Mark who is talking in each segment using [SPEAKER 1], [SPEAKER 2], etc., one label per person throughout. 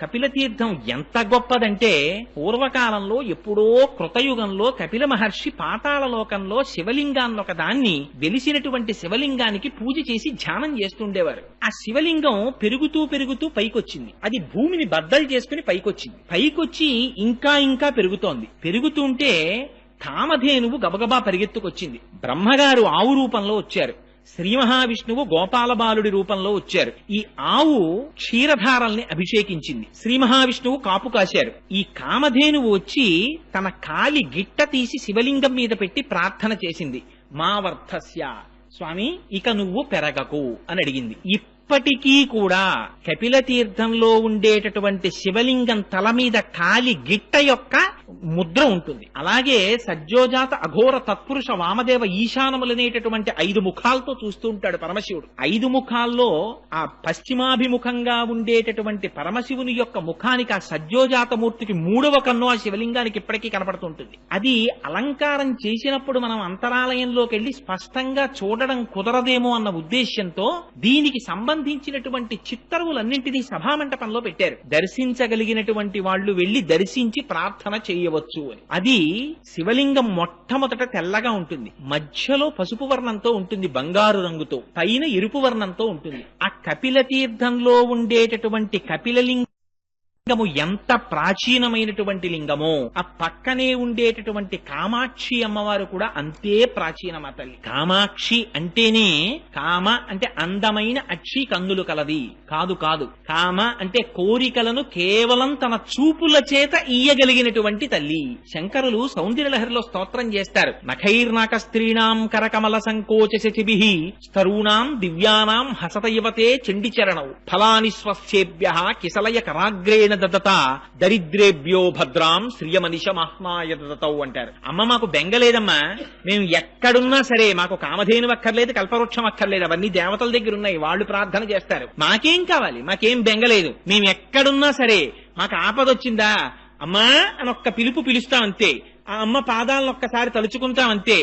[SPEAKER 1] కపిల తీర్థం ఎంత గొప్పదంటే పూర్వకాలంలో ఎప్పుడో కృతయుగంలో కపిల మహర్షి పాతాళ లోకంలో శివలింగాన్ని ఒక దాన్ని వెలిసినటువంటి శివలింగానికి పూజ చేసి ధ్యానం చేస్తుండేవారు. ఆ శివలింగం పెరుగుతూ పెరుగుతూ పైకొచ్చింది. అది భూమిని బద్దలు చేసుకుని పైకొచ్చి ఇంకా ఇంకా పెరుగుతుంటే కామధేనువు గబగబా పరిగెత్తుకొచ్చింది. బ్రహ్మగారు ఆవు రూపంలో వచ్చారు. శ్రీ మహావిష్ణువు గోపాల బాలుడి రూపంలో వచ్చారు. ఈ ఆవు క్షీరధారల్ని అభిషేకించింది. శ్రీ మహావిష్ణువు కాపు కాశారు. ఈ కామధేనువు వచ్చి తన కాలి గిట్ట తీసి శివలింగం మీద పెట్టి ప్రార్థన చేసింది. మా వర్ధస్య, స్వామి ఇక నువ్వు పెరగకు అని అడిగింది. ఇప్పటికీ కూడా కపిల తీర్థంలో ఉండేటటువంటి శివలింగం తల మీద కాలి గిట్ట యొక్క ముద్ర ఉంటుంది. అలాగే సజ్జోజాత అఘోర తత్పురుష వామదేవ ఈశానములనేటటువంటి 5 ముఖాలతో చూస్తూ ఉంటాడు పరమశివుడు. 5 ముఖాల్లో ఆ పశ్చిమాభిముఖంగా ఉండేటటువంటి పరమశివుని యొక్క ముఖానికి ఆ సజ్జోజాత మూర్తికి 3వ కన్ను ఆ శివలింగానికి ఇప్పటికీ కనపడుతుంటుంది. అది అలంకారం చేసినప్పుడు మనం అంతరాలయంలోకి వెళ్లి స్పష్టంగా చూడడం కుదరదేమో అన్న ఉద్దేశ్యంతో దీనికి సంబంధించినటువంటి చిత్తరువులన్నింటినీ సభామంటపంలో పెట్టారు. దర్శించగలిగినటువంటి వాళ్ళు వెళ్లి దర్శించి ప్రార్థన చేయవచ్చు అని. అది శివలింగం మొట్టమొదట తెల్లగా ఉంటుంది, మధ్యలో పసుపు వర్ణంతో ఉంటుంది, బంగారు రంగుతో, పైన ఎరుపు వర్ణంతో ఉంటుంది. ఆ కపిల తీర్థంలో ఉండేటటువంటి కపిలలింగము ఎంత ప్రాచీనమైనటువంటి లింగమో ఆ పక్కనే ఉండేటటువంటి కామాక్షి అమ్మవారు కూడా అంతే ప్రాచీనమా తల్లి. కామాక్షి అంటేనే కామ అంటే అందమైన అక్షి కందులు కలది కాదు. కామ అంటే కోరికలను కేవలం తన చూపుల చేత ఇయ్యగలిగినటువంటి తల్లి. శంకరులు సౌందర్యలహరిలో స్తోత్రం చేస్తారు. నఖైర్నాక స్త్రీణాం కరకమల సంకోచ శచిభిః స్తరూణాం దివ్యానాం హసత యువతే చండిచరణౌ ఫలాని స్వస్యేభ్యః కిసలయ కరాగ్రేణ దదత దరిద్రేభ్యో భద్రాం శ్రియమనిష మహాత్మాయ దదతౌ అంటారు. అమ్మ మాకు బెంగలేదమ్మా, మేము ఎక్కడున్నా సరే మాకు కామధేను అక్కర్లేదు, కల్పవృక్షం అక్కర్లేదు, అవన్నీ దేవతల దగ్గర ఉన్నాయి, వాళ్ళు ప్రార్థన చేస్తారు. మాకేం కావాలి, మాకేం బెంగలేదు, మేము ఎక్కడున్నా సరే మాకు ఆపదొచ్చిందా అమ్మా అని ఒక్క పిలుపు పిలుస్తామంతే, ఆ అమ్మ పాదాలను ఒక్కసారి తలుచుకుంటామంతే.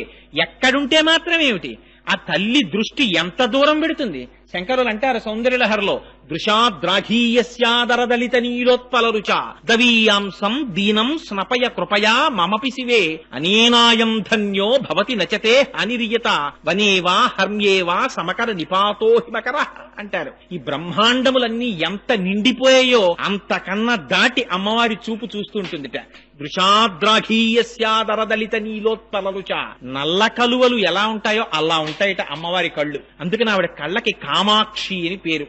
[SPEAKER 1] ఎక్కడుంటే మాత్రమేమిటి, ఆ తల్లి దృష్టి ఎంత దూరం పెడుతుంది. శంకరులు అంటారు సౌందర్యలహరిలో, దృశాద్రాఘీయస్యాదరదలిత నీలోత్పల రుచ దవీయాంసం దీనం స్నపయ కృపయా మమపి శివే అనేనాయం ధన్యో భవతి నచతే అనిరియత వనేవా హర్మ్యేవా సమకర నిపాతో హిమకర అంటారు. ఈ బ్రహ్మాండములన్నీ ఎంత నిండిపోయాయో అంతకన్నా దాటి అమ్మవారి చూపు చూస్తుంటుందిట. దృశాద్రాఘీయస్యాదరదలిత నీలోత్పల రుచ, నల్ల కలువలు ఎలా ఉంటాయో అలా ఉంటాయట అమ్మవారి కళ్ళు. అందుకని ఆవిడ కళ్ళకి కామాక్షి అని పేరు.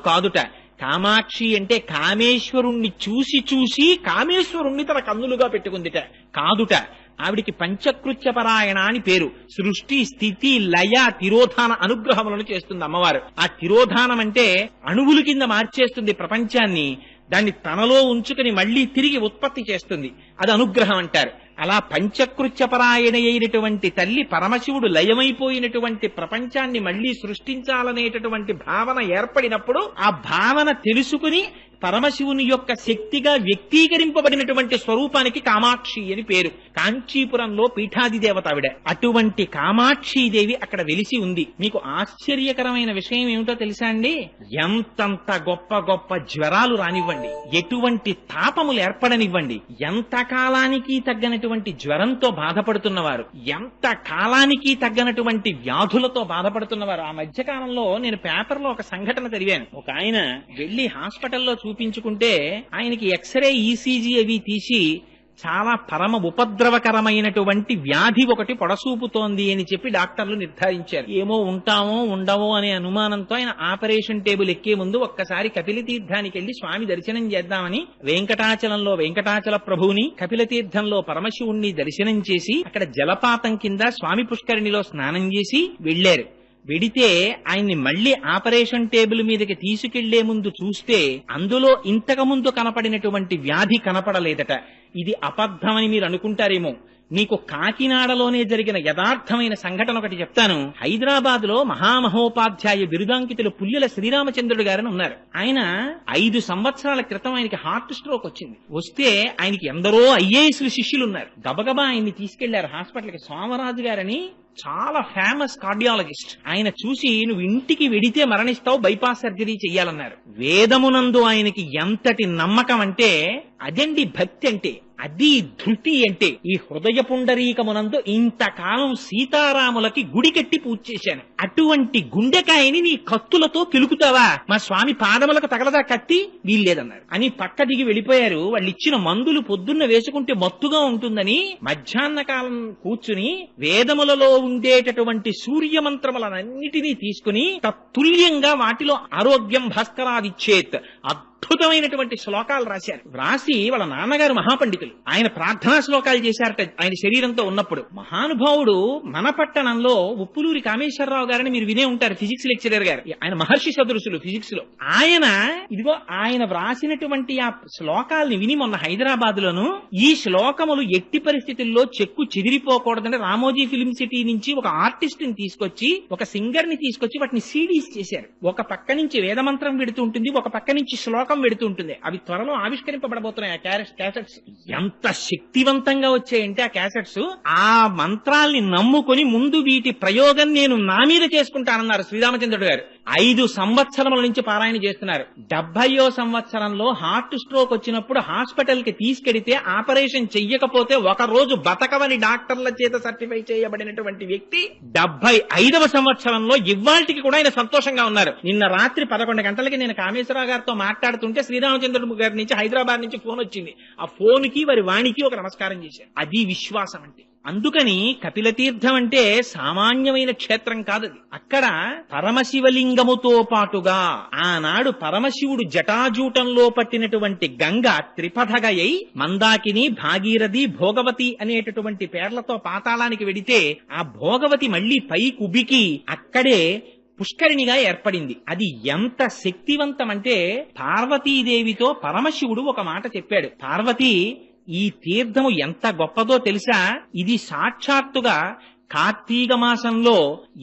[SPEAKER 1] కాదుట, కామాక్షి అంటే కామేశ్వరుణ్ణి చూసి చూసి కామేశ్వరుణ్ణి తన కన్నులుగా పెట్టుకుందిట. కాదుట, ఆవిడికి పంచకృత్యపరాయణ అని పేరు. సృష్టి స్థితి లయ తిరోధాన అనుగ్రహములను చేస్తుంది అమ్మవారు. ఆ తిరోధానం అంటే అణువుల కింద మార్చేస్తుంది ప్రపంచాన్ని, దాన్ని తనలో ఉంచుకుని మళ్లీ తిరిగి ఉత్పత్తి చేస్తుంది, అది అనుగ్రహం అంటారు. అలా పంచకృత్యపరాయణ అయినటువంటి తల్లి పరమశివుడు లయమైపోయినటువంటి ప్రపంచాన్ని మళ్లీ సృష్టించాలనేటటువంటి భావన ఏర్పడినప్పుడు ఆ భావన తెలుసుకుని పరమశివుని యొక్క శక్తిగా వ్యక్తీకరింపబడినటువంటి స్వరూపానికి కామాక్షి అని పేరు. కాంచీపురంలో పీఠాది దేవత ఆవిడ. అటువంటి కామాక్షీదేవి అక్కడ వెలిసి ఉంది. మీకు ఆశ్చర్యకరమైన విషయం ఏమిటో తెలుసా అండి? ఎంతంత గొప్ప గొప్ప జ్వరాలు రానివ్వండి, ఎటువంటి తాపములు ఏర్పడనివ్వండి, ఎంత కాలానికి తగ్గనటువంటి జ్వరంతో బాధపడుతున్నవారు, ఎంత కాలానికి తగ్గనటువంటి వ్యాధులతో బాధపడుతున్నవారు. ఆ మధ్యకాలంలో నేను పేపర్లో ఒక సంఘటన చదివాను. ఒక ఆయన వెళ్లి హాస్పిటల్లో చూపించుకుంటే ఆయనకి ఎక్స్రే ఈసీజీ అవి తీసి చాలా పరమ ఉపద్రవకరమైనటువంటి వ్యాధి ఒకటి పొడసూపుతోంది అని చెప్పి డాక్టర్లు నిర్ధారించారు. ఏమో ఉంటామో ఉండవో అనే అనుమానంతో ఆయన ఆపరేషన్ టేబుల్ ఎక్కే ముందు ఒక్కసారి కపిల తీర్థానికి వెళ్లి స్వామి దర్శనం చేద్దామని వెంకటాచలంలో వెంకటాచల ప్రభువుని, కపిల తీర్థంలో పరమశివుణ్ణి దర్శనం చేసి అక్కడ జలపాతం కింద స్వామి పుష్కరిణిలో స్నానం చేసి వెళ్లారు. వెడితే ఆయన్ని మళ్లీ ఆపరేషన్ టేబుల్ మీదకి తీసుకెళ్లే ముందు చూస్తే అందులో ఇంతకు ముందు కనపడినటువంటి వ్యాధి కనపడలేదట. ఇది అబద్ధమని మీరు అనుకుంటారేమో. మీకు కాకినాడలోనే జరిగిన యథార్థమైన సంఘటన ఒకటి చెప్తాను. హైదరాబాద్ లో మహామహోపాధ్యాయ బిరుదాంకితులు పుల్లెల శ్రీరామచంద్రుడు గారని ఉన్నారు. ఆయన 5 సంవత్సరాల క్రితం ఆయనకి హార్ట్ స్ట్రోక్ వచ్చింది. వస్తే ఆయనకి ఎందరో ఐఏఎస్ శిష్యులు ఉన్నారు. గబగబా ఆయన్ని తీసుకెళ్లారు హాస్పిటల్కి. సోమరాజు గారని చాలా ఫేమస్ కార్డియాలజిస్ట్. ఆయన చూసి నువ్వు ఇంటికి వెడితే మరణిస్తావు, బైపాస్ సర్జరీ చెయ్యాలన్నారు. వేదమునందు ఆయనకి ఎంతటి నమ్మకం అంటే అదండి భక్తి అంటే, అది ధృతి అంటే. ఈ హృదయ పుండరీకమునందు ఇంతకాలం సీతారాములకి గుడి కట్టి పూజ చేశాను, అటువంటి గుండెకాయని నీ కత్తులతో కిలుకుతావా, మా స్వామి పాదములకు తగలదా కత్తి, వీల్లేదన్నారు అని పక్క దిగి వెళ్ళిపోయారు. వాళ్ళు ఇచ్చిన మందులు పొద్దున్న వేసుకుంటే మత్తుగా ఉంటుందని మధ్యాహ్న కాలం కూర్చుని వేదములలో ఉండేటటువంటి సూర్యమంత్రములన్నిటినీ తీసుకుని తత్తుల్యంగా వాటిలో ఆరోగ్యం భాస్కరాదిచ్చేత్ అద్భుతమైనటువంటి శ్లోకాలు రాశారు. రాసి వాళ్ళ నాన్నగారు మహాపండితులు, ఆయన ప్రార్థనా శ్లోకాలు చేశారట ఆయన శరీరంతో ఉన్నప్పుడు. మహానుభావుడు మన పట్టణంలో ఉప్పులూరి కామేశ్వరరావు గారని మీరు వినే ఉంటారు, ఫిజిక్స్ లెక్చరర్ గారు. ఆయన మహర్షి సదృశులు ఫిజిక్స్ లో. ఆయన వ్రాసినటువంటి ఆ శ్లోకాల్ని విని మొన్న హైదరాబాద్ లోను ఈ శ్లోకములు ఎట్టి పరిస్థితుల్లో చెక్కు చెదిరిపోకూడదని రామోజీ ఫిల్మ్ సిటీ నుంచి ఒక ఆర్టిస్ట్ ని తీసుకొచ్చి, ఒక సింగర్ ని తీసుకొచ్చి వాటిని సీడీస్ చేశారు. ఒక పక్క నుంచి వేదమంత్రం పెడుతూ ఉంటుంది, ఒక పక్క నుంచి శ్లోకం పెడుతూ ఉంటుంది. అవి త్వరలో ఆవిష్కరింపబడబోతున్నాయి ఆ క్యాసెట్స్. ఎంత శక్తివంతంగా వచ్చాయంటే ఆ క్యాసెట్స్, ఆ మంత్రాల్ని నమ్ముకొని ముందు వీటి ప్రయోగం నేను నా మీద చేసుకుంటానన్నారు శ్రీరామచంద్రుడు గారు. 5 సంవత్సరముల నుంచి పారాయణ చేస్తున్నారు. 70వ సంవత్సరంలో హార్ట్ స్ట్రోక్ వచ్చినప్పుడు హాస్పిటల్ కి తీసుకెడితే ఆపరేషన్ చెయ్యకపోతే ఒక రోజు బతకవని డాక్టర్ల చేత సర్టిఫై చేయబడినటువంటి వ్యక్తి 75వ సంవత్సరంలో ఇవాళకి కూడా ఆయన సంతోషంగా ఉన్నారు. నిన్న రాత్రి 11 గంటలకి నేను కామేశ్వరరావు గారితో మాట్లాడుతుంటే శ్రీరామచంద్రుడు గారి నుంచి హైదరాబాద్ నుంచి ఫోన్ వచ్చింది. ఆ ఫోన్ కి వారి వాణికి ఒక నమస్కారం చేశారు. అది విశ్వాసం అంటే. అందుకని కపిలతీర్థం అంటే సామాన్యమైన క్షేత్రం కాదది. అక్కడ పరమశివలింగముతో పాటుగా ఆనాడు పరమశివుడు జటాజూటంలో పట్టినటువంటి గంగ త్రిపథగయై మందాకిని, భాగీరథి, భోగవతి అనేటటువంటి పేర్లతో పాతాళానికి వెడితే ఆ భోగవతి మళ్లీ పై కుబికి అక్కడే పుష్కరిణిగా ఏర్పడింది. అది ఎంత శక్తివంతమంటే పార్వతీదేవితో పరమశివుడు ఒక మాట చెప్పాడు. పార్వతి, ఈ తీర్థము ఎంత గొప్పదో తెలుసా, ఇది సాక్షాత్తుగా కార్తీక మాసంలో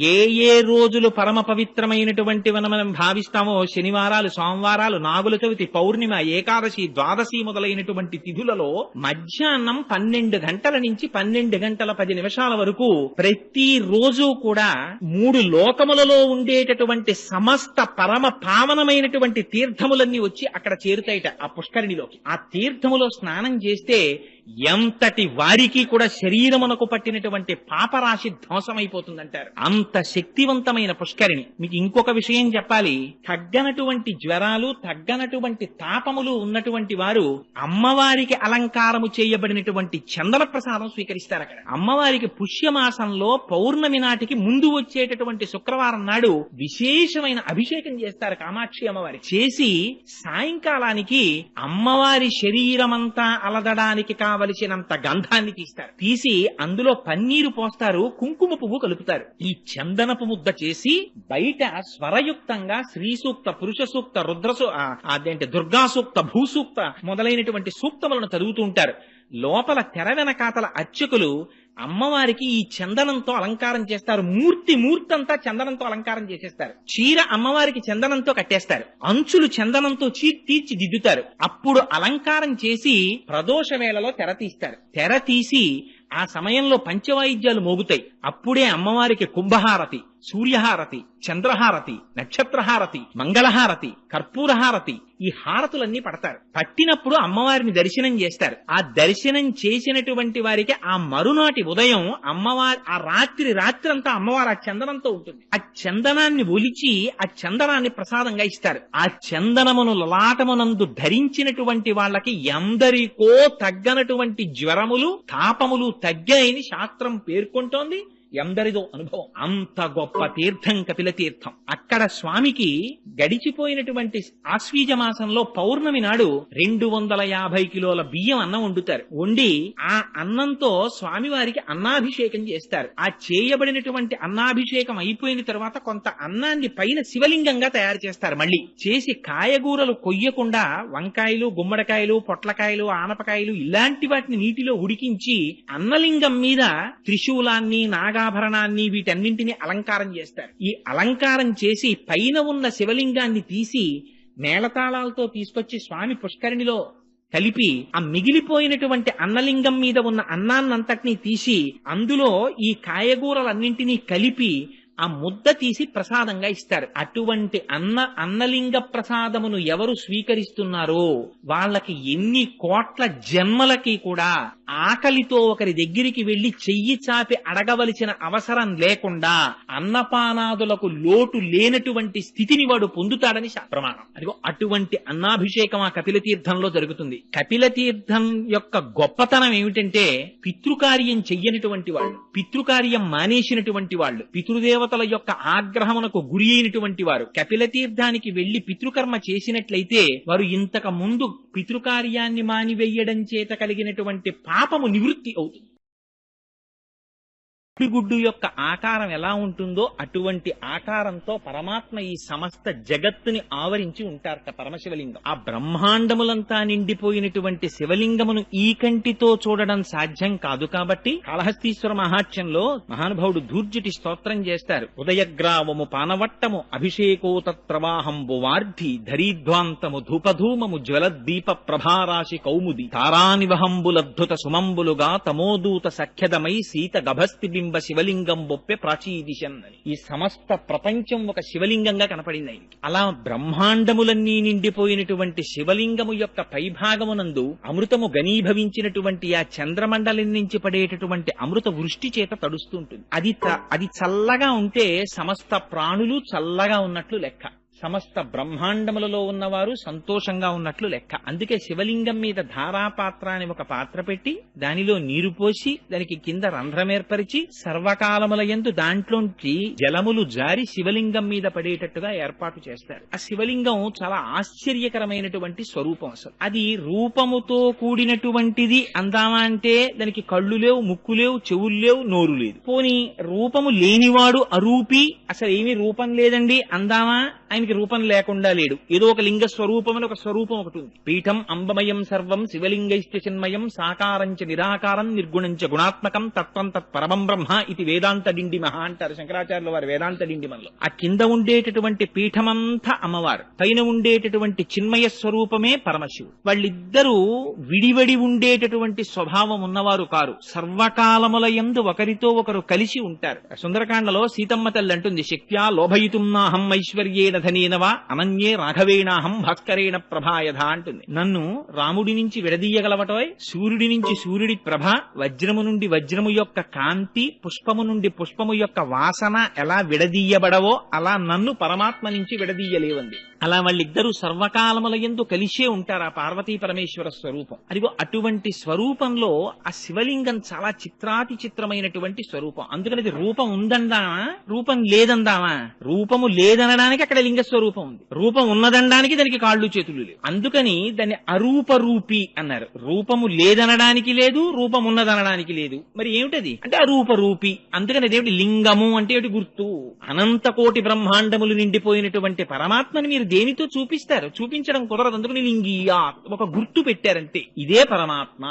[SPEAKER 1] ఏ ఏ రోజులు పరమ పవిత్రమైనటువంటి మనం భావిస్తామో, శనివారాలు, సోమవారాలు, నాగుల చవితి, పౌర్ణిమ, ఏకాదశి, ద్వాదశి మొదలైనటువంటి తిథులలో మధ్యాహ్నం 12 గంటల నుంచి 12 గంటల 10 నిమిషాల వరకు ప్రతి రోజు కూడా 3 లోకములలో ఉండేటటువంటి సమస్త పరమ పావనమైనటువంటి తీర్థములన్నీ వచ్చి అక్కడ చేరుతాయిట ఆ పుష్కరిణిలోకి. ఆ తీర్థములో స్నానం చేస్తే ఎంతటి వారికి కూడా శరీరమునకు పట్టినటువంటి పాపరాశి ధ్వంసమైపోతుందంటారు. అంత శక్తివంతమైన పుష్కరిణి. మీకు ఇంకొక విషయం చెప్పాలి. తగ్గనటువంటి జ్వరాలు, తగ్గనటువంటి తాపములు ఉన్నటువంటి వారు అమ్మవారికి అలంకారము చేయబడినటువంటి చందన ప్రసాదం స్వీకరిస్తారు. అక్కడ అమ్మవారికి పుష్యమాసంలో పౌర్ణమి నాటికి ముందు వచ్చేటటువంటి శుక్రవారం నాడు విశేషమైన అభిషేకం చేస్తారు కామాక్షి అమ్మవారి. చేసి సాయంకాలానికి అమ్మవారి శరీరమంతా అలదడానికి కావలసినంత గంధాన్ని తీస్తారు. తీసి అందులో పన్నీరు పోస్తారు, కుంకుమ పువ్వు కలుపుతారు. ఈ చందనపు ముద్ద చేసి బయట స్వరయుక్తంగా శ్రీ సూక్త, పురుష సూక్త, దుర్గా సూక్త, భూసూక్త మొదలైనటువంటి సూక్తములను చదువుతూ ఉంటారు. లోపల తెర వెనకాతల అర్చకులు అమ్మవారికి ఈ చందనంతో అలంకారం చేస్తారు. మూర్తంతా చందనంతో అలంకారం చేసేస్తారు. చీర అమ్మవారికి చందనంతో కట్టేస్తారు. అంచులు చందనంతో తీర్చిదిద్దుతారు. అప్పుడు అలంకారం చేసి ప్రదోష వేళలో తెర తీస్తారు. తెర తీసి ఆ సమయంలో పంచవాయిద్యాలు మోగుతాయి. అప్పుడే అమ్మవారికి కుంభహారతి, సూర్యహారతి, చంద్రహారతి, నక్షత్రహారతి, మంగళహారతి, కర్పూరహారతి, ఈ హారతులన్నీ పడతారు. పట్టినప్పుడు అమ్మవారిని దర్శనం చేస్తారు. ఆ దర్శనం చేసినటువంటి వారికి ఆ మరునాటి ఉదయం అమ్మవారి ఆ రాత్రంతా అమ్మవారు ఆ చందనంతో ఉంటుంది. ఆ చందనాన్ని ఒలిచి ఆ చందనాన్ని ప్రసాదంగా ఇస్తారు. ఆ చందనమును లలాటమునందు ధరించినటువంటి వాళ్ళకి ఎందరికో తగ్గనటువంటి జ్వరములు, తాపములు తగ్గాయని శాస్త్రం పేర్కొంటోంది. ఎందరిదో అనుభవం. అంత గొప్ప తీర్థం కపిల తీర్థం. అక్కడ స్వామికి గడిచిపోయినటువంటి ఆశ్వీజ మాసంలో పౌర్ణమి నాడు 250 కిలోల బియ్యం అన్నం వండుతారు. వండి ఆ అన్నంతో స్వామివారికి అన్నాభిషేకం చేస్తారు. ఆ చేయబడినటువంటి అన్నాభిషేకం అయిపోయిన తర్వాత కొంత అన్నాన్ని పైన శివలింగంగా తయారు చేస్తారు. మళ్ళీ చేసి కాయగూరలు కొయ్యకుండా వంకాయలు, గుమ్మడికాయలు, పొట్లకాయలు, ఆనపకాయలు ఇలాంటి వాటిని నీటిలో ఉడికించి అన్నలింగం మీద త్రిశూలాన్ని, నాగాభరణాన్ని వీటన్నింటినీ అలంకారం చేస్తారు. ఈ అలంకారం చేసి పైన ఉన్న శివలింగాన్ని తీసి మేళతాళాలతో తీసుకొచ్చి స్వామి పుష్కరిణిలో కలిపి ఆ మిగిలిపోయినటువంటి అన్నలింగం మీద ఉన్న అన్నాన్నంతటినీ తీసి అందులో ఈ కాయగూరలన్నింటినీ కలిపి ఆ ముద్ద తీసి ప్రసాదంగా ఇస్తారు. అటువంటి అన్నలింగ ప్రసాదమును ఎవరు స్వీకరిస్తున్నారో వాళ్ళకి ఎన్ని కోట్ల జన్మలకి కూడా ఆకలితో ఒకరి దగ్గరికి వెళ్లి చెయ్యి చాపి అడగవలసిన అవసరం లేకుండా అన్నపానాదులకు లోటు లేనటువంటి స్థితిని వాడు పొందుతాడని ప్రమాణం. అదిగో అటువంటి అన్నాభిషేకం ఆ కపిల తీర్థంలో జరుగుతుంది. కపిల తీర్థం యొక్క గొప్పతనం ఏమిటంటే పితృకార్యం చెయ్యనటువంటి వాళ్ళు, పితృకార్యం మానేసినటువంటి వాళ్ళు, పితృదేవతల యొక్క ఆగ్రహమునకు గురి అయినటువంటి వారు కపిల తీర్థానికి వెళ్లి పితృకర్మ చేసినట్లయితే వారు ఇంతకు ముందు పితృకార్యాన్ని మానివేయడం చేత కలిగినటువంటి పాపము నివృత్తి అవుతుంది. గుడ్డు యొక్క ఆకారం ఎలా ఉంటుందో అటువంటి ఆకారంతో పరమాత్మ ఈ సమస్త జగత్తుని ఆవరించి ఉంటారట పరమశివలింగం. ఆ బ్రహ్మాండములంతా నిండిపోయినటువంటి శివలింగమును ఈ కంటితో చూడడం సాధ్యం కాదు కాబట్టి కాళహస్తీశ్వర మహాత్మ్యంలో మహానుభావుడు ధూర్జటి స్తోత్రం చేస్తారు. ఉదయగ్రావము పానవట్టము అభిషేకోతత్రవాహంబు వార్ధి ధరీధ్వాంతము ధూపధూమము జ్వలద్దీప ప్రభారాశి కౌముది తారానివహంబులద్భుత సుమంబులుగా తమోదూత సఖ్యదమై సీత గభస్తి శివలింగం బొప్పె ప్రాచీదిశన్ అని. ఈ సమస్త ప్రపంచం ఒక శివలింగంగా కనపడింది ఆయనకి. అలా బ్రహ్మాండములన్నీ నిండిపోయినటువంటి శివలింగము యొక్క పైభాగమునందు అమృతము ఘనీభవించినటువంటి ఆ చంద్రమండలం నుంచి పడేటటువంటి అమృత వృష్టి చేత తడుస్తూ ఉంటుంది. అది చల్లగా ఉంటే సమస్త ప్రాణులు చల్లగా ఉన్నట్లు లెక్క, సమస్త బ్రహ్మాండములలో ఉన్నవారు సంతోషంగా ఉన్నట్లు లెక్క. అందుకే శివలింగం మీద ధారాపాత్ర అని ఒక పాత్ర పెట్టి దానిలో నీరు పోసి దానికి కింద రంధ్రమేర్పరిచి సర్వకాలములయందు దాంట్లోంచి జలములు జారి శివలింగం మీద పడేటట్టుగా ఏర్పాటు చేస్తారు. ఆ శివలింగం చాలా ఆశ్చర్యకరమైనటువంటి స్వరూపం. అసలు అది రూపముతో కూడినటువంటిది అందామా అంటే దానికి కళ్ళు లేవు, ముక్కు లేవు, చెవులు లేవు, నోరు లేదు. పోని రూపము లేనివాడు అరూపి, అసలు ఏమీ రూపం లేదండి అందామా, ఆయనకి రూపం లేకుండా లేడు. ఏదో ఒక లింగ స్వరూపం అని ఒక స్వరూపం ఒకటి ఉంది. పీఠం అంబమయం సర్వం శివలింగైశ్చ చిన్మయం సాకారంచ నిరాకారం నిర్గుణంచ గుణాత్మకం తత్వం తత్పరమం బ్రహ్మ ఇది వేదాంత డిండిమహ అంటారు శంకరాచార్యుల వారు వేదాంత డిండిమల్లో. ఆ కింద ఉండేటటువంటి పీఠమంతా అమ్మవారు, పైన ఉండేటటువంటి చిన్మయ స్వరూపమే పరమశివుడు. వాళ్ళిద్దరూ విడివడి ఉండేటటువంటి స్వభావం ఉన్నవారు కారు, సర్వకాలముల యందు ఒకరితో ఒకరు కలిసి ఉంటారు. సుందరకాండలో సీతమ్మ తల్లి అంటుంది, శక్త్యా లోభయితుం నాహం ఐశ్వర్యేణ ధనేనవా అనన్యే రాఘవేణాహం భాస్కరేణ ప్రభాయధ అంటుంది. నన్ను రాముడి నుంచి విడదీయగలవటోయ్, సూర్యుడి నుంచి సూర్యుడి ప్రభ, వజ్రము నుండి వజ్రము యొక్క కాంతి, పుష్పము నుండి పుష్పము యొక్క వాసన ఎలా విడదీయబడవో అలా నన్ను పరమాత్మ నుంచి విడదీయలేవంది. అలా వాళ్ళిద్దరూ సర్వకాలముల యందు కలిసే ఉంటారు. ఆ పార్వతీ పరమేశ్వర స్వరూపం. అదిగో అటువంటి స్వరూపంలో ఆ శివలింగం చాలా చిత్రాతి చిత్రమైనటువంటి స్వరూపం. అందుకని రూపం ఉందందామా, రూపం లేదందామా? రూపము లేదనడానికి అక్కడ లింగ స్వరూపం ఉంది, రూపం ఉన్నదనడానికి దానికి కాళ్ళు చేతులు లేవు. అందుకని దాన్ని అరూపరూపి అన్నారు. రూపము లేదనడానికి లేదు, రూపం ఉన్నదనడానికి లేదు. మరి ఏమిటది అంటే అరూపరూపి. అందుకని అదేమిటి లింగము అంటే ఏమిటి గుర్తు? అనంత కోటి బ్రహ్మాండములు నిండిపోయినటువంటి పరమాత్మని మీరు దేనితో చూపిస్తారు? చూపించడం కుదరదు. అందుకని లింగియా ఒక గుర్తు పెట్టారంటే ఇదే పరమాత్మ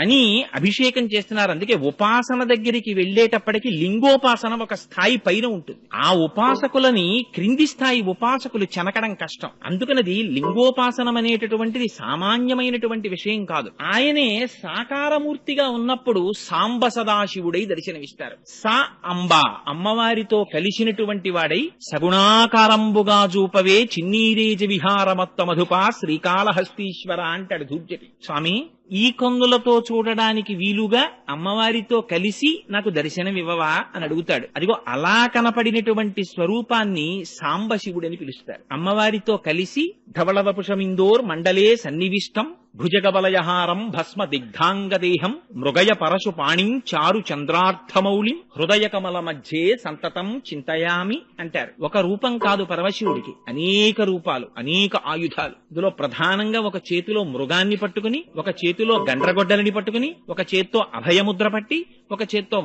[SPEAKER 1] అని అభిషేకం చేస్తున్నారు. అందుకే ఉపాసన దగ్గరికి వెళ్లేటప్పటికి లింగోపాసన ఒక స్థాయి పైన ఉంటుంది. ఆ ఉపాసకులని క్రింది స్థాయి ఉపాసకులు చెనకడం కష్టం. అందుకనది లింగోపాసనం అనేటటువంటిది సామాన్యమైనటువంటి విషయం కాదు. ఆయనే సాకారమూర్తిగా ఉన్నప్పుడు సాంబ సదాశివుడై దర్శనమిస్తారు. సా అంబా అమ్మవారితో కలిసినటువంటి వాడై సగుణాకారంబుగా చూపవే చిన్నీరేజ విహారమత్త మధుపా శ్రీకాళహస్తీశ్వర అంటాడు ధూర్జటి. స్వామి ఈ కన్నులతో చూడడానికి వీలుగా అమ్మవారితో కలిసి నాకు దర్శనమివ్వవా అని అడుగుతాడు. అదిగో అలా కనపడినటువంటి స్వరూపాన్ని సాంబశివుడని పిలుస్తారు. అమ్మవారితో కలిసి ధవళవపుషమిందోర్ మండలే సన్నివిష్టం భుజగబలయహారం భస్మ దిగ్ధాంగదేహం మృగయ పరశు పాణిం చారు చంద్రార్థమౌళిం హృదయ కమల మధ్యే సంతతం చింతయామి అంటారు. ఒక రూపం కాదు పరమశివుడికి, అనేక రూపాలు, అనేక ఆయుధాలు. ఇందులో ప్రధానంగా ఒక చేతిలో మృగాన్ని పట్టుకుని, ఒక చేతిలో గండ్రగొడ్డలని పట్టుకుని, ఒక చేత్తో అభయముద్ర పట్టి, ఒక చేత్తో